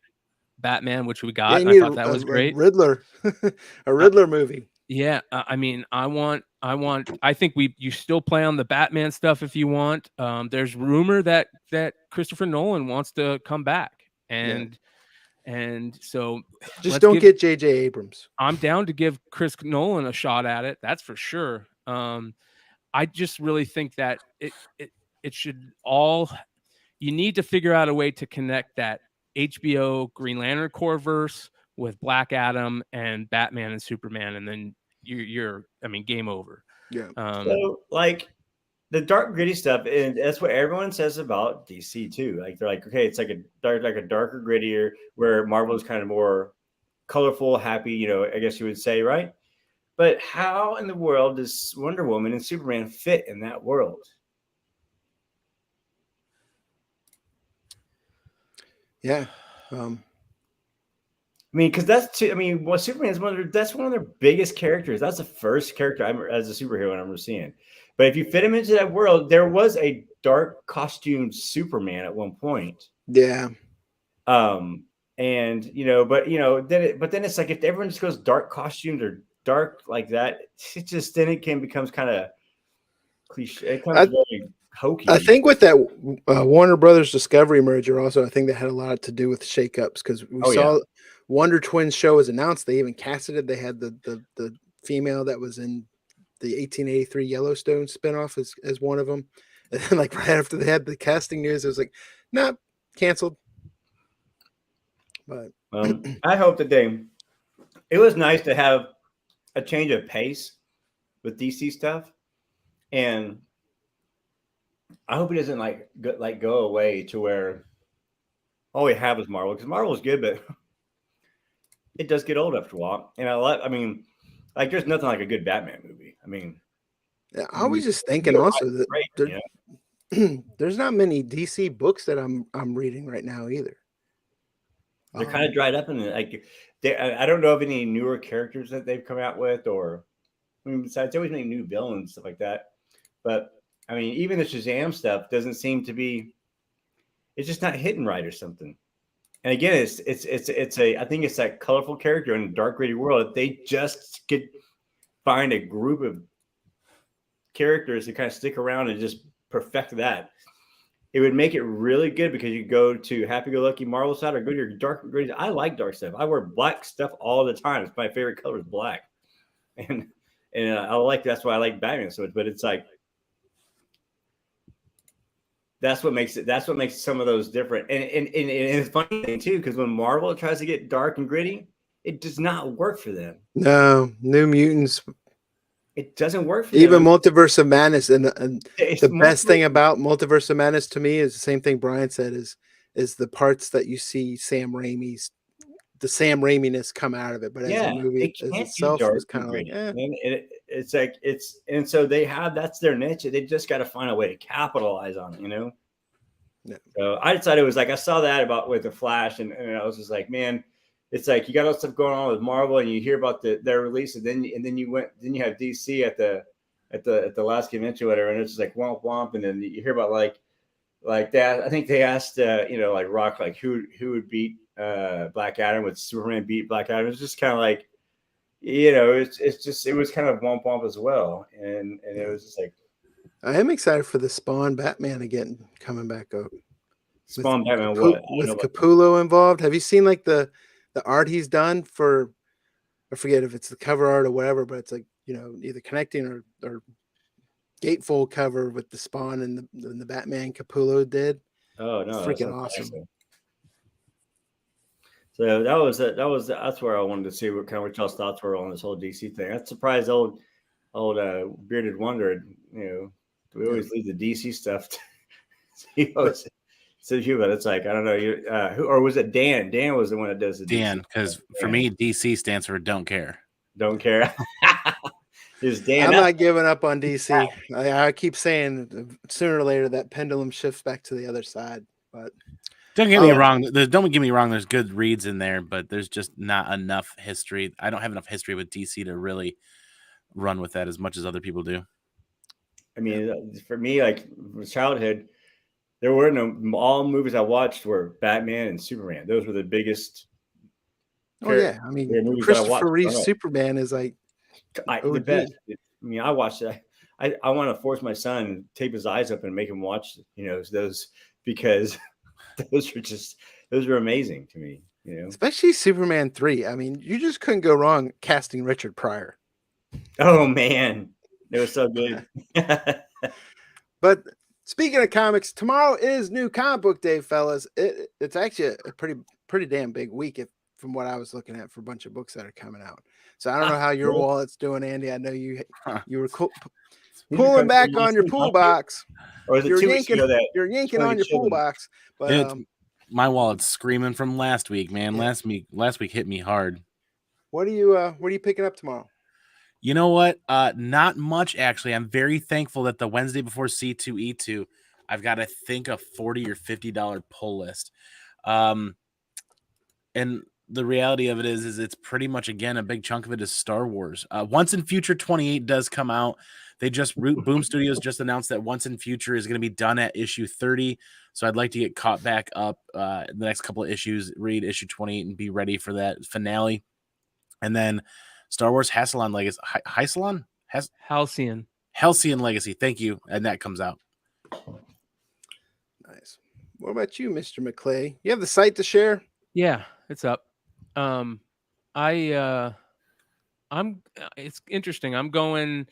Batman, which we got. Yeah, I thought that was great. Riddler. A Riddler movie. Yeah, I mean, I think you still play on the Batman stuff if you want. There's rumor that Christopher Nolan wants to come back, and so just don't get J.J. Abrams. I'm down to give Chris Nolan a shot at it. That's for sure. I just really think that it should all. You need to figure out a way to connect that HBO Green Lantern core verse with Black Adam and Batman and Superman, and then you're game over. Yeah. So like the dark gritty stuff, and that's what everyone says about DC too. Like they're like, okay, it's like a darker, grittier, where Marvel is kind of more colorful, happy, I guess you would say, right? But how in the world does Wonder Woman and Superman fit in that world? Yeah. Because Superman's that's one of their biggest characters. That's the first character as a superhero I remember seeing. But if you fit him into that world, there was a dark costumed Superman at one point. Yeah. But then it's like if everyone just goes dark costumed or dark like that, it becomes kind of cliche. It becomes very hokey. I think with that Warner Brothers Discovery merger, also, I think that had a lot to do with shakeups because we saw Wonder Twins show was announced. They even casted it. They had the female that was in the 1883 Yellowstone spinoff as one of them. And then, like right after they had the casting news, it was like, nah, canceled. But I hope that it was nice to have a change of pace with DC stuff, and I hope it doesn't go away to where all we have is Marvel, because Marvel is good, but it does get old after a while. And there's nothing like a good Batman movie. I was just thinking also that there's not many DC books that I'm reading right now either. They're kind of dried up, and I don't know of any newer characters that they've come out with, or besides, they always make new villains, stuff like that. But even the Shazam stuff doesn't seem to be. It's just not hitting right or something. And again, I think it's that colorful character in a dark, gritty world. They just could find a group of characters to kind of stick around and just perfect that, it would make it really good because you go to happy-go-lucky Marvel side or go to your dark and gritty. I like dark stuff. I wear black stuff all the time. It's my favorite color is black, and I like that's why I like Batman so much. But it's like that's what makes some of those different. And it's funny thing too because when Marvel tries to get dark and gritty, it does not work for them. No, New Mutants. It doesn't work for Even them. Multiverse of Madness, and the best thing about Multiverse of Madness to me is the same thing Brian said is the parts that you see Sam Raimi-ness come out of it. But as a movie as itself, it's kind of like, it's like and so they have that's their niche. They just got to find a way to capitalize on it, you know. Yeah. So I decided it was like I saw that about with the Flash, and I was just like, man. It's like you got all this stuff going on with Marvel, and you hear about their release, and then you have DC at the last convention, or whatever, and it's just like womp womp, and then you hear about like that. I think they asked like Rock like who would beat Black Adam, would Superman beat Black Adam? It's just kind of like it was kind of womp womp as well, and it was just like I am excited for the Spawn Batman again coming back up. Spawn Batman with Capullo involved. Have you seen like the art he's done for, I forget if it's the cover art or whatever, but it's like, either connecting or gatefold cover with the Spawn and the Batman Capullo did. Oh no, freaking awesome. So that's where I wanted to see what y'all's thoughts were on this whole DC thing. I'm surprised old Bearded Wonder, we always leave the DC stuff to you, but it's like I don't know who, or was it Dan? Dan was the one that does the Dan, because for me DC stands for don't care. Don't care. Is Dan? I'm not giving up on DC. I keep saying sooner or later that pendulum shifts back to the other side. But don't get me wrong. Don't get me wrong. There's good reads in there, but there's just not enough history. I don't have enough history with DC to really run with that as much as other people do. I mean, for me, like childhood, there were all movies I watched were Batman and Superman. Those were the biggest. Oh yeah, I mean, Christopher Reeve's Superman is like the best. I mean, I watched that. I want to force my son and tape his eyes up and make him watch, those because those are amazing to me. Especially Superman 3. I mean, you just couldn't go wrong casting Richard Pryor. Oh man, it was so good. But speaking of comics, tomorrow is New Comic Book Day, fellas. It's actually a pretty damn big week from what I was looking at for a bunch of books that are coming out. So I don't know how your wallet's doing, Andy. I know you were pulling back on your pool box. Or is it you're yanking on your pool box. But my wallet's screaming from last week, man. Yeah. Last week hit me hard. What are you picking up tomorrow? You know what? Not much, actually. I'm very thankful that the Wednesday before C2E2, I've got, I think, a $40 or $50 pull list. And the reality of it is it's pretty much, again, a big chunk of it is Star Wars. Once in Future 28 does come out. Boom Studios just announced that Once in Future is going to be done at issue 30. So I'd like to get caught back up the next couple of issues, read issue 28 and be ready for that finale. And then Star Wars Halcyon Legacy. Halcyon Legacy. Thank you. And that comes out. Nice. What about you, Mr. McClay? You have the site to share? Yeah, it's up. It's interesting. I'm going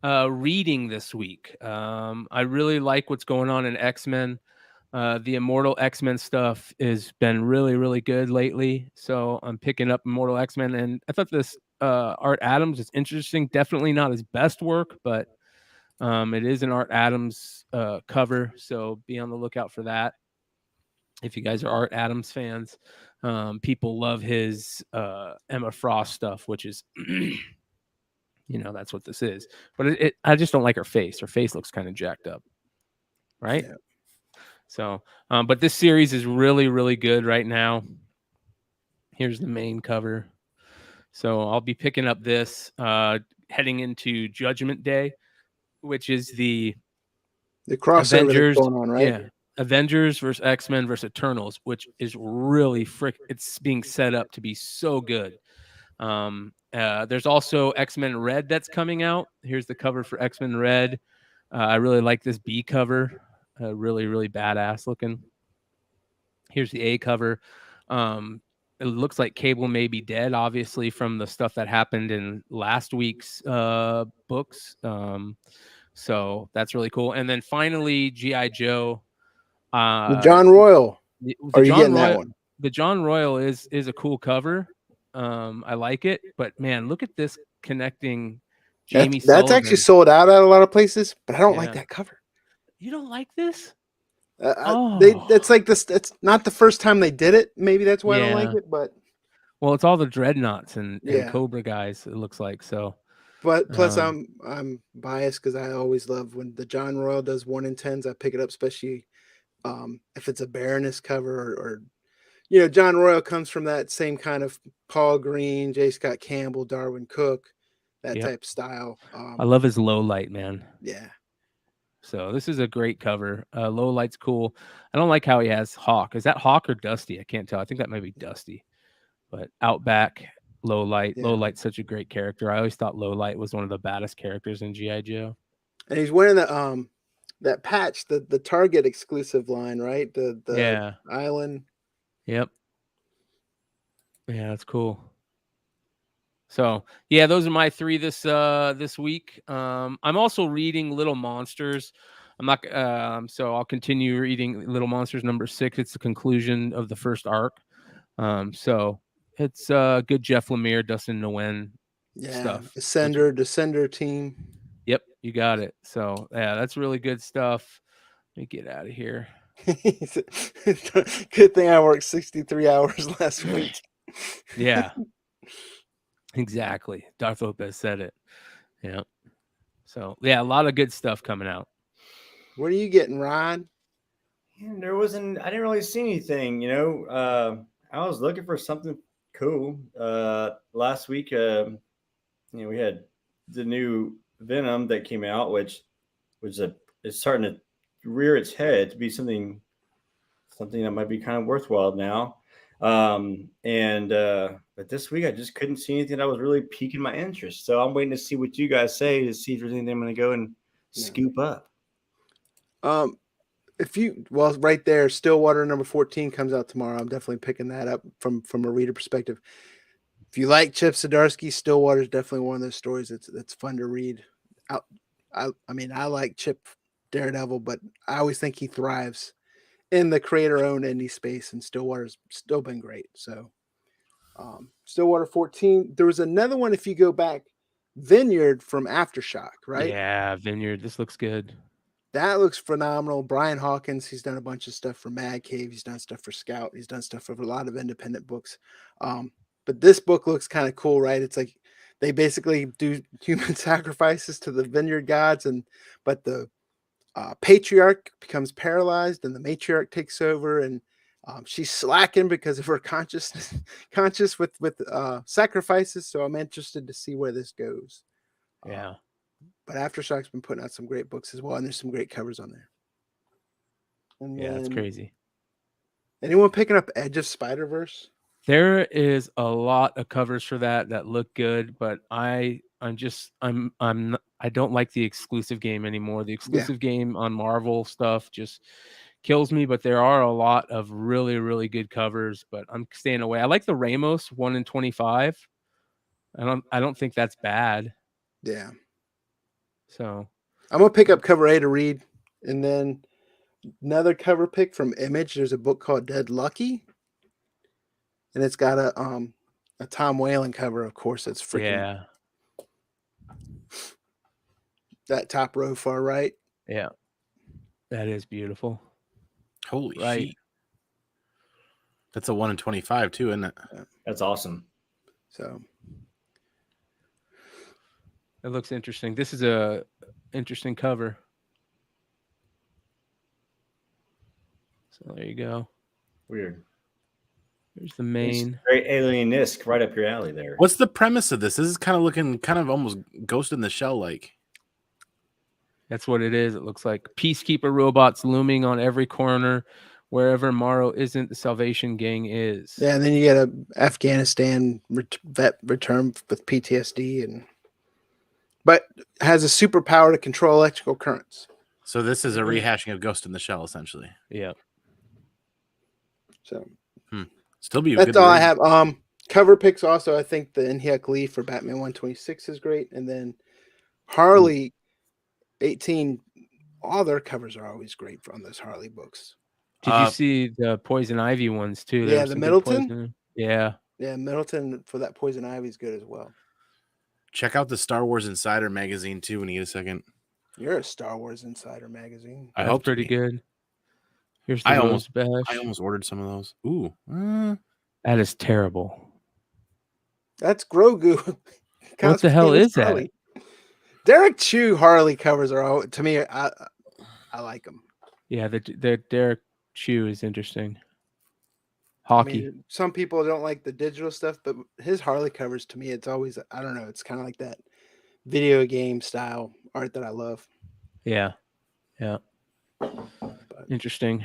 reading this week. I really like what's going on in X-Men. The Immortal X-Men stuff has been really, really good lately. So I'm picking up Immortal X-Men, and I thought this Art Adams is interesting. Definitely not his best work, but it is an Art Adams cover. So be on the lookout for that. If you guys are Art Adams fans, people love his Emma Frost stuff, which is, that's what this is. But I just don't like her face. Her face looks kind of jacked up, right? Yeah. So, but this series is really, really good right now. Here's the main cover. So I'll be picking up this heading into Judgment Day, which is the crossover Avengers going on, right? Yeah. Avengers versus X-Men versus Eternals, which is really it's being set up to be so good. There's also X-Men Red that's coming out. Here's the cover for X-Men Red. I really like this B cover. Really, really badass looking. Here's the A cover. It looks like Cable may be dead, obviously, from the stuff that happened in last week's books. So that's really cool. And then finally, G.I. Joe. The John Royal. The Are you John getting that Royal, one? the John Royal is a cool cover. I like it, but man, look at this connecting Jamie That's actually Sullivan. sold out at a lot of places, but I don't like Yeah. that cover. You don't like this? That's like this. It's not the first time they did it. Maybe that's why I don't like Yeah. it. But Well, it's all the dreadnoughts and Yeah. Cobra guys. It looks like so. but plus Um, I'm biased because I always love when the John Royal does 1 in 10s. I pick it up, especially if it's a Baroness cover or John Royal comes from that same kind of Paul Green, J. Scott Campbell, Darwin Cook, that Yep. type style. I love his low light, man. Yeah. So this is a great cover. Low light's cool. I don't like how he has Hawk. Is that Hawk or Dusty? I can't tell. I think that might be Dusty. But Outback, Low Light. Yeah. Low Light's such a great character. I always thought Low Light was one of the baddest characters in G.I. Joe. And he's wearing that patch, the Target exclusive line, right? The Yeah. island. Yep. Yeah, that's cool. So yeah, those are my 3 this week. I'm also reading Little Monsters. I'm not so I'll continue reading Little Monsters number 6. It's the conclusion of the first arc. So it's good Jeff Lemire, Dustin Nguyen stuff. Descender team. Yep, you got it. So yeah, that's really good stuff. Let me get out of here. Good thing I worked 63 hours last week. Yeah. Exactly. Darth Lopez said it. Yeah. So yeah, a lot of good stuff coming out. What are you getting, Ryan? I didn't really see anything, I was looking for something cool. Last week, we had the new Venom that came out, which is starting to rear its head to be something that might be kind of worthwhile now. But this week I just couldn't see anything that was really piquing my interest. So I'm waiting to see what you guys say to see if there's anything I'm going to go and scoop up. Right there, Stillwater number 14 comes out tomorrow. I'm definitely picking that up from a reader perspective. If you like Chip Zdarsky, Stillwater is definitely one of those stories that's fun to read. I like Chip Daredevil, but I always think he thrives in the creator-owned indie space, and Stillwater's still been great. So Stillwater 14. There was another one, if you go back, Vineyard from Aftershock, right? Yeah, Vineyard. This looks good. That looks phenomenal. Brian Hawkins, he's done a bunch of stuff for Mad Cave. He's done stuff for Scout. He's done stuff for a lot of independent books. But this book looks kind of cool, right? It's like they basically do human sacrifices to the vineyard gods, but the patriarch becomes paralyzed and the matriarch takes over, and she's slacking because of her conscious with sacrifices. So I'm interested to see where this goes. Yeah. But Aftershock's been putting out some great books as well, and there's some great covers on there. And yeah, it's crazy. Anyone picking up Edge of Spider-Verse? There is a lot of covers for that look good, but I don't like the exclusive game anymore. The exclusive game on Marvel stuff just kills me, but there are a lot of really, really good covers, but I'm staying away. I like the Ramos 1 in 25. I don't think that's bad. Yeah. So I'm gonna pick up cover A to read, and then another cover pick from Image. There's a book called Dead Lucky, and it's got a Tom Whalen cover. Of course, it's freaking that top row far right. Yeah, that is beautiful. Holy shit! That's a 1 in 25 too, isn't it? Yeah. That's awesome. So it looks interesting. This is a interesting cover. So there you go. Weird. There's the main. It's very alien-esque, right up your alley there. What's the premise of this? This is kind of looking almost Ghost in the Shell like. That's what it is. It looks like peacekeeper robots looming on every corner Wherever Morrow isn't, the Salvation Gang is. Yeah, and then you get a Afghanistan vet return with PTSD, but has a superpower to control electrical currents. So this is a rehashing of Ghost in the Shell, essentially. Yeah. So Still be a that's good all I read. have. Cover picks also. I think the Inhyuk Lee for Batman 126 is great, and then Harley 18. All their covers are always great on those Harley books. Did you see the Poison Ivy ones too? There Yeah, was the some good Middleton? Poison- Yeah. Yeah, Middleton for that Poison Ivy is good as well. Check out the Star Wars Insider magazine too when you get a second. You're a Star Wars Insider magazine. I That's hope to pretty be. good. Here's the I Rose almost- Bash. I almost ordered some of those. Ooh. That is terrible. That's Grogu. What the hell cosplaying as is that? Harley. Derek Chew Harley covers are all to me. I like them. Yeah, the Derek Chew is interesting. I Hockey. mean, some people don't like the digital stuff, but his Harley covers to me, it's always, I don't know, it's kind of like that video game style art that I love. Yeah. Yeah. But, Interesting.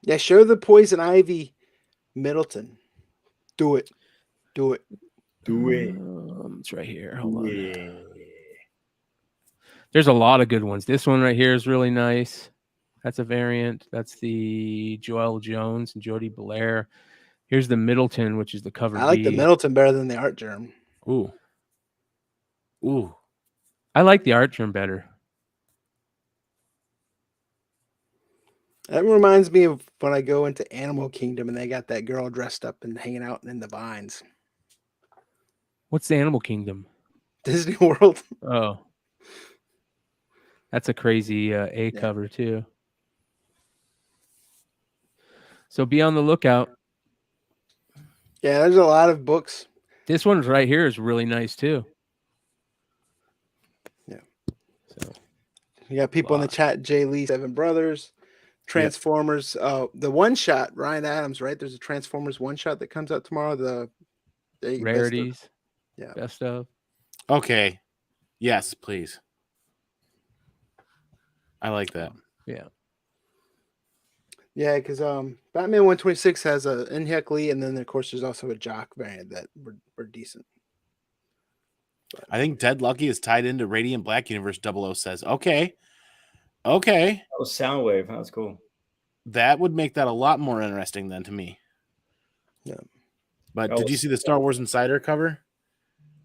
yeah, show the Poison Ivy Middleton. Do it. Do it. Do it. It's right here. Hold on. Yeah. There's a lot of good ones. This one right here is really nice. That's a variant. That's the Joel Jones and Jody Blair. Here's the Middleton, which is the cover I like the B. Middleton better than the art germ. Ooh. Ooh. I like the art germ better. That reminds me of when I go into Animal Kingdom and they got that girl dressed up and hanging out in the vines. What's the Animal Kingdom? Disney World. Oh. That's a crazy A cover too. So be on the lookout. Yeah, there's a lot of books. This one right here is really nice too. Yeah. So You got people in the chat, Jay Lee, Seven Brothers, Transformers, the one shot, Ryan Adams, right? There's a Transformers one shot that comes out tomorrow. The rarities. Yeah. Best of. Okay. Yes, please. I like that. Yeah. Yeah, because Batman 126 has a Inhyuk Lee, and then of course there's also a Jock variant that were decent. I think Dead Lucky is tied into Radiant Black Universe 00 says. Okay. Okay. That was Soundwave. That was cool. That would make that a lot more interesting than to me. Yeah. But That did you was- see the Star Wars Insider cover?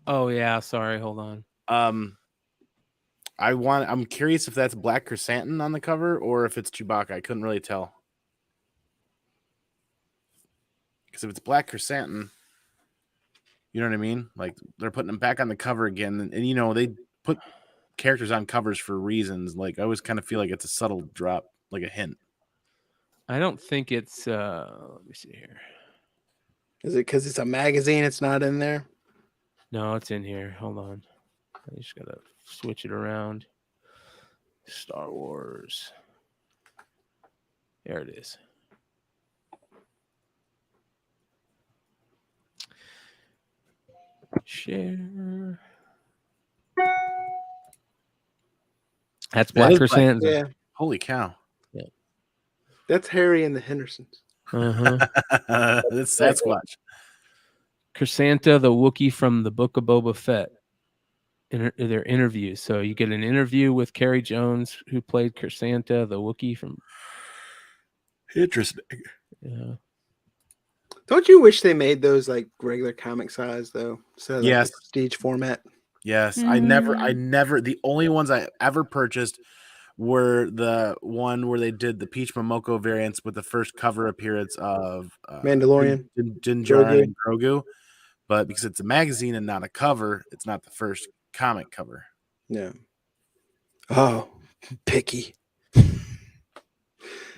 Oh yeah, sorry, hold on. I'm curious if that's Black Chrysanthemum on the cover or if it's Chewbacca. I couldn't really tell. Because if it's Black Chrysanthemum, you know what I mean? Like they're putting them back on the cover again, and you know, they put characters on covers for reasons. Like I always kind of feel like it's a subtle drop, like a hint. I don't think it's let me see here. Is it because it's a magazine? It's not in there. No, it's in here. Hold on. I just gotta switch it around. Star Wars. There it is. Share. That's Black is Black- Chrysanthemum. Yeah, Holy cow! that's Harry and the Hendersons. Uh-huh. That's Sasquatch. Chrysanthemum, the Wookiee from the Book of Boba Fett. Their interviews. So you get an interview with Carrie Jones, who played Chrysanthemum, the Wookiee from. Interesting. Yeah. Don't you wish they made those like regular comic size though? So like Yes. the prestige format. Yes, I never. The only ones I ever purchased were the one where they did the Peach Momoko variants with the first cover appearance of Mandalorian. Din Grogu. Djarin and Grogu. But because it's a magazine and not a cover, it's not the first comic cover. Yeah. Oh, picky.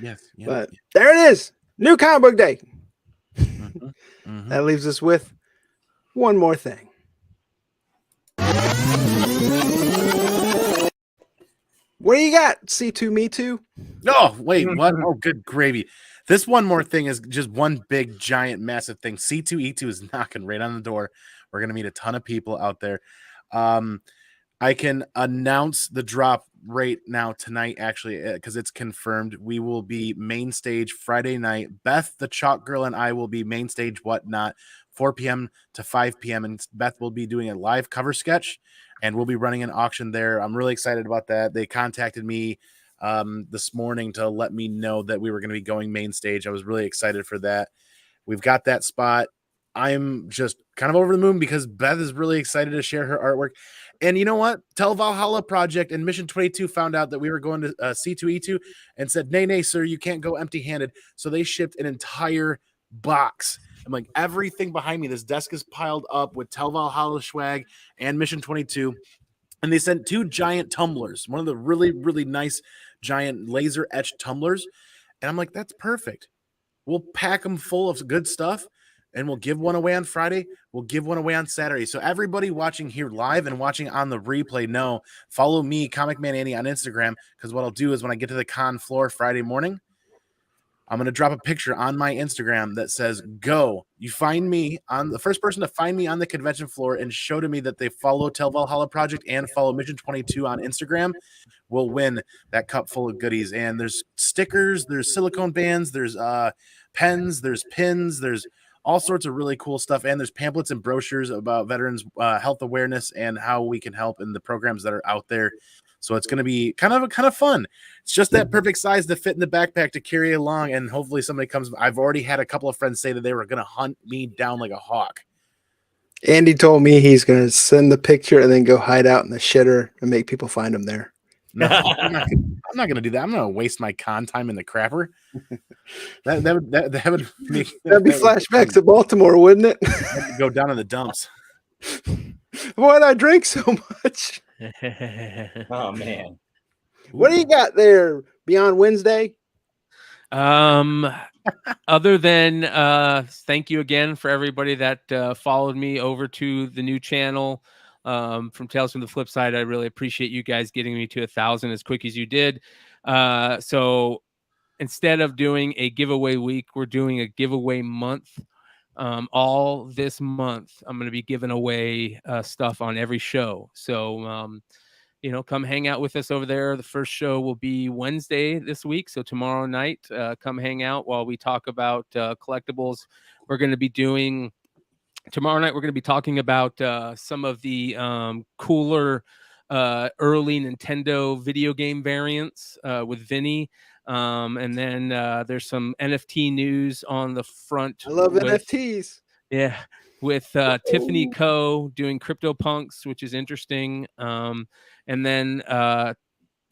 Yes. Yeah. But there it is. New comic book day. Mhm. That leaves us with one more thing. What do you got? C2 Me Too? Oh, wait, what? Oh, good gravy. This one more thing is just one big, giant, massive thing. C2E2 is knocking right on the door. We're going to meet a ton of people out there. I can announce the drop right now tonight, actually, because it's confirmed. We will be main stage Friday night. Beth, the Chalk Girl, and I will be main stage Whatnot, 4 p.m. to 5 p.m. And Beth will be doing a live cover sketch, and we'll be running an auction there. I'm really excited about that. They contacted me this morning to let me know that we were going to be going main stage. I was really excited for that. We've got that spot. I'm just kind of over the moon because Beth is really excited to share her artwork. And you know what? Tell Valhalla Project and Mission 22 found out that we were going to C2E2 and said, nay, sir, you can't go empty-handed. So they shipped an entire box. I'm like, everything behind me, this desk is piled up with Tell Valhalla swag and Mission 22. And they sent 2 giant tumblers, one of the really, really nice giant laser etched tumblers. And I'm like, that's perfect. We'll pack them full of good stuff, and we'll give one away on Friday. We'll give one away on Saturday. So everybody watching here live and watching on the replay, follow me, Comic Man Andy, on Instagram, because what I'll do is when I get to the con floor Friday morning, I'm going to drop a picture on my Instagram that says, go. You find me on the first person to find me on the convention floor and show to me that they follow Tell Valhalla Project and follow Mission 22 on Instagram will win that cup full of goodies. And there's stickers, there's silicone bands, there's pens, there's pins, there's all sorts of really cool stuff. And there's pamphlets and brochures about veterans health awareness and how we can help in the programs that are out there. So it's going to be kind of fun. It's just that perfect size to fit in the backpack to carry along. And hopefully somebody comes. I've already had a couple of friends say that they were going to hunt me down like a hawk. Andy told me he's going to send the picture and then go hide out in the shitter and make people find him there. No, I'm not going to do that. I'm going to waste my con time in the crapper. That would make That'd be flashbacks to Baltimore, wouldn't it? Go down in the dumps. Why'd I drink so much? Oh man. What do you got there beyond Wednesday? Other than thank you again for everybody that followed me over to the new channel from Tales from the Flip Side. I really appreciate you guys getting me to 1,000 as quick as you did. So instead of doing a giveaway week, we're doing a giveaway month. All this month, I'm going to be giving away stuff on every show. So, come hang out with us over there. The first show will be Wednesday this week. So tomorrow night, come hang out while we talk about collectibles. We're going to be doing tomorrow night. We're going to be talking about some of the cooler early Nintendo video game variants with Vinny. And then there's some NFT news on the front. I love NFTs. Yeah, with Tiffany Co. doing CryptoPunks, which is interesting. And then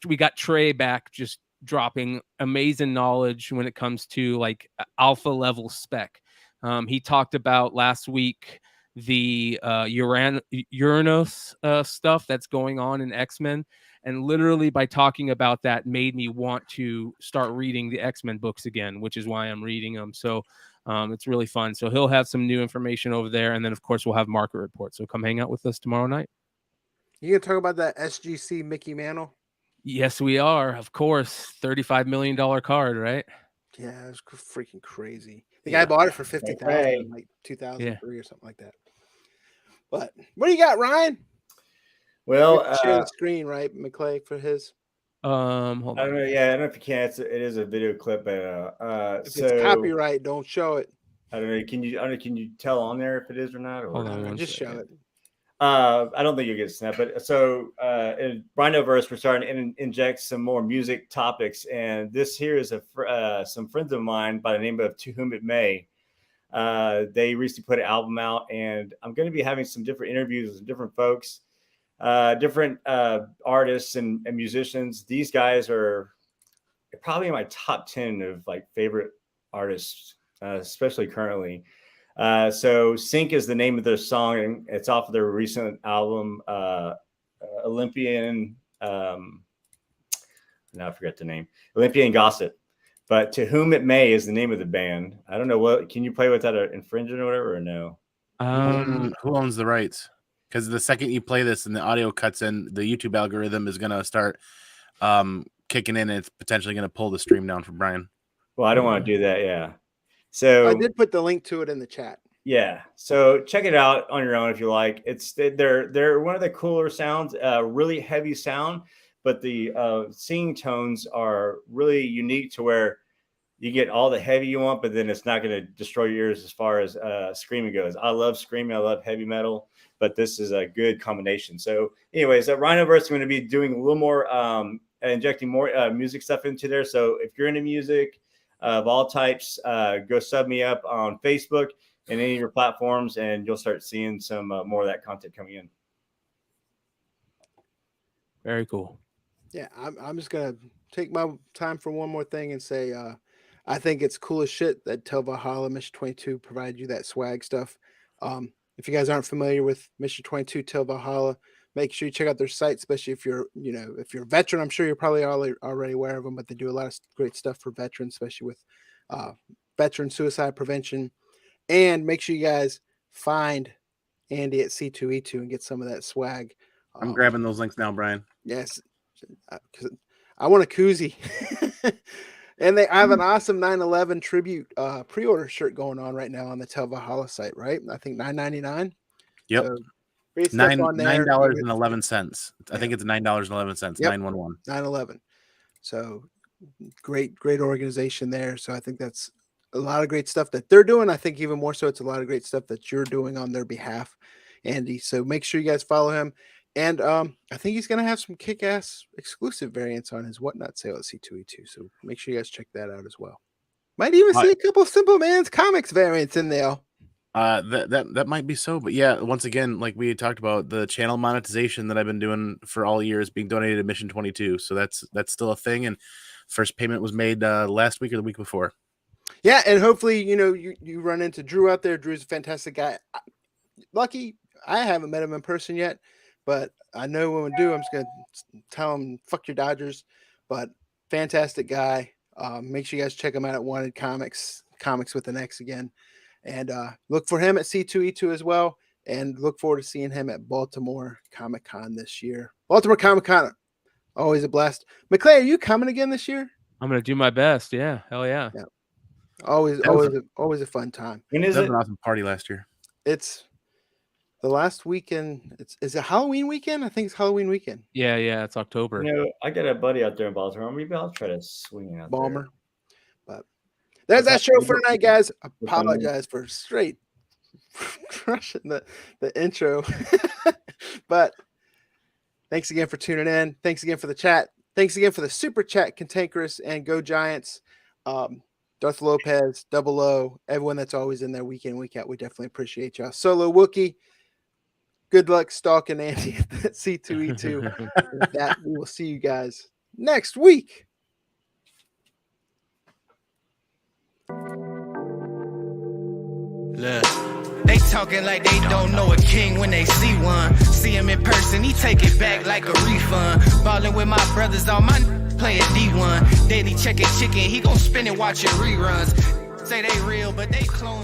we got Trey back, just dropping amazing knowledge when it comes to like alpha level spec. He talked about last week the Uranus stuff that's going on in X-Men. And literally by talking about that made me want to start reading the X-Men books again, which is why I'm reading them. So it's really fun. So he'll have some new information over there. And then, of course, we'll have market report. So come hang out with us tomorrow night. You going to talk about that SGC Mickey Mantle? Yes, we are. Of course. $35 million card, right? Yeah, it was freaking crazy. The guy bought it for $50,000 in like 2003 or something like that. But what do you got, Ryan? Well, share the screen, right, McClay, for his. Hold on. I don't know. Yeah, I don't know if you can. It is a video clip, but if it's copyright, don't show it. I don't know. Can you tell on there if it is or not? Or hold on, just show it. I don't think you'll get a snap. But so in Rhinoverse, we're starting to inject some more music topics, and this here is some friends of mine by the name of To Whom It May. They recently put an album out, and I'm going to be having some different interviews with different folks. Different artists and musicians. These guys are probably in my top 10 of like favorite artists, especially currently. So Sync is the name of their song, and it's off of their recent album, Olympian. Now I forget the name. Olympian Gossip. But To Whom It May is the name of the band. I don't know what. Can you play without an infringement or whatever, or no? Who owns the rights? Because the second you play this and the audio cuts in, the YouTube algorithm is going to start kicking in, and it's potentially going to pull the stream down from Brian. Well, I don't want to do that. Yeah. So I did put the link to it in the chat. Yeah, so check it out on your own if you like. They're one of the cooler sounds, really heavy sound, but the singing tones are really unique to where you get all the heavy you want, but then it's not going to destroy your ears as far as screaming goes. I love screaming, I love heavy metal, but this is a good combination. So, anyways, Rhinoverse is going to be doing a little more, injecting more music stuff into there. So, if you're into music of all types, go sub me up on Facebook and any of your platforms, and you'll start seeing some more of that content coming in. Very cool. Yeah, I'm just gonna take my time for one more thing and say I think it's cool as shit that Tell Valhalla Mission 22 provided you that swag stuff. If you guys aren't familiar with Mission 22 Tell Valhalla, make sure you check out their site, especially if you're a veteran. I'm sure you're probably already aware of them, but they do a lot of great stuff for veterans, especially with veteran suicide prevention. And make sure you guys find Andy at C2E2 and get some of that swag. I'm grabbing those links now, Brian. Yes, because I want a koozie. And I have an awesome 9/11 tribute pre-order shirt going on right now on the Tell Valhalla site, right? I think $9.99. Yep. So great stuff on there. $9.11. I think it's $9.11. Yep. 911. 9/11. So great organization there. So I think that's a lot of great stuff that they're doing. I think even more so, it's a lot of great stuff that you're doing on their behalf, Andy. So make sure you guys follow him. And I think he's going to have some kick-ass exclusive variants on his Whatnot sale at C2E2. So make sure you guys check that out as well. Might even see a couple Simple Man's Comics variants in there. That might be so. But yeah, once again, like we had talked about, the channel monetization that I've been doing for all years being donated to Mission 22. So that's still a thing. And first payment was made last week or the week before. Yeah, and hopefully, you run into Drew out there. Drew's a fantastic guy. Lucky, I haven't met him in person yet, but I know when we do, I'm just going to tell him, fuck your Dodgers. But fantastic guy. Make sure you guys check him out at Wanted Comics with an X again. And look for him at C2E2 as well. And look forward to seeing him at Baltimore Comic-Con this year. Baltimore Comic-Con, always a blast. McClay, are you coming again this year? I'm going to do my best. Yeah. Hell yeah. Always a fun time. When is That it? was an awesome party last year. It's the last weekend. Is it Halloween weekend? I think it's Halloween weekend. Yeah. It's October. I got a buddy out there in Baltimore. Maybe I'll try to swing out Balmer. there. But there's that show for tonight, guys. Apologize for straight crushing the intro. But thanks again for tuning in. Thanks again for the chat. Thanks again for the super chat, Cantankerous and Go Giants. Darth Lopez, Double O, everyone that's always in there week in, week out. We definitely appreciate y'all. Solo Wookie, good luck stalking Andy at C2E2. With that, we will see you guys next week. Look. They talking like they don't know a king when they see one. See him in person, he take it back like a refund. Ballin' with my brothers, all my playing D1. Daily checking chicken, he gon' spin it watching reruns. Say they real, but they clone.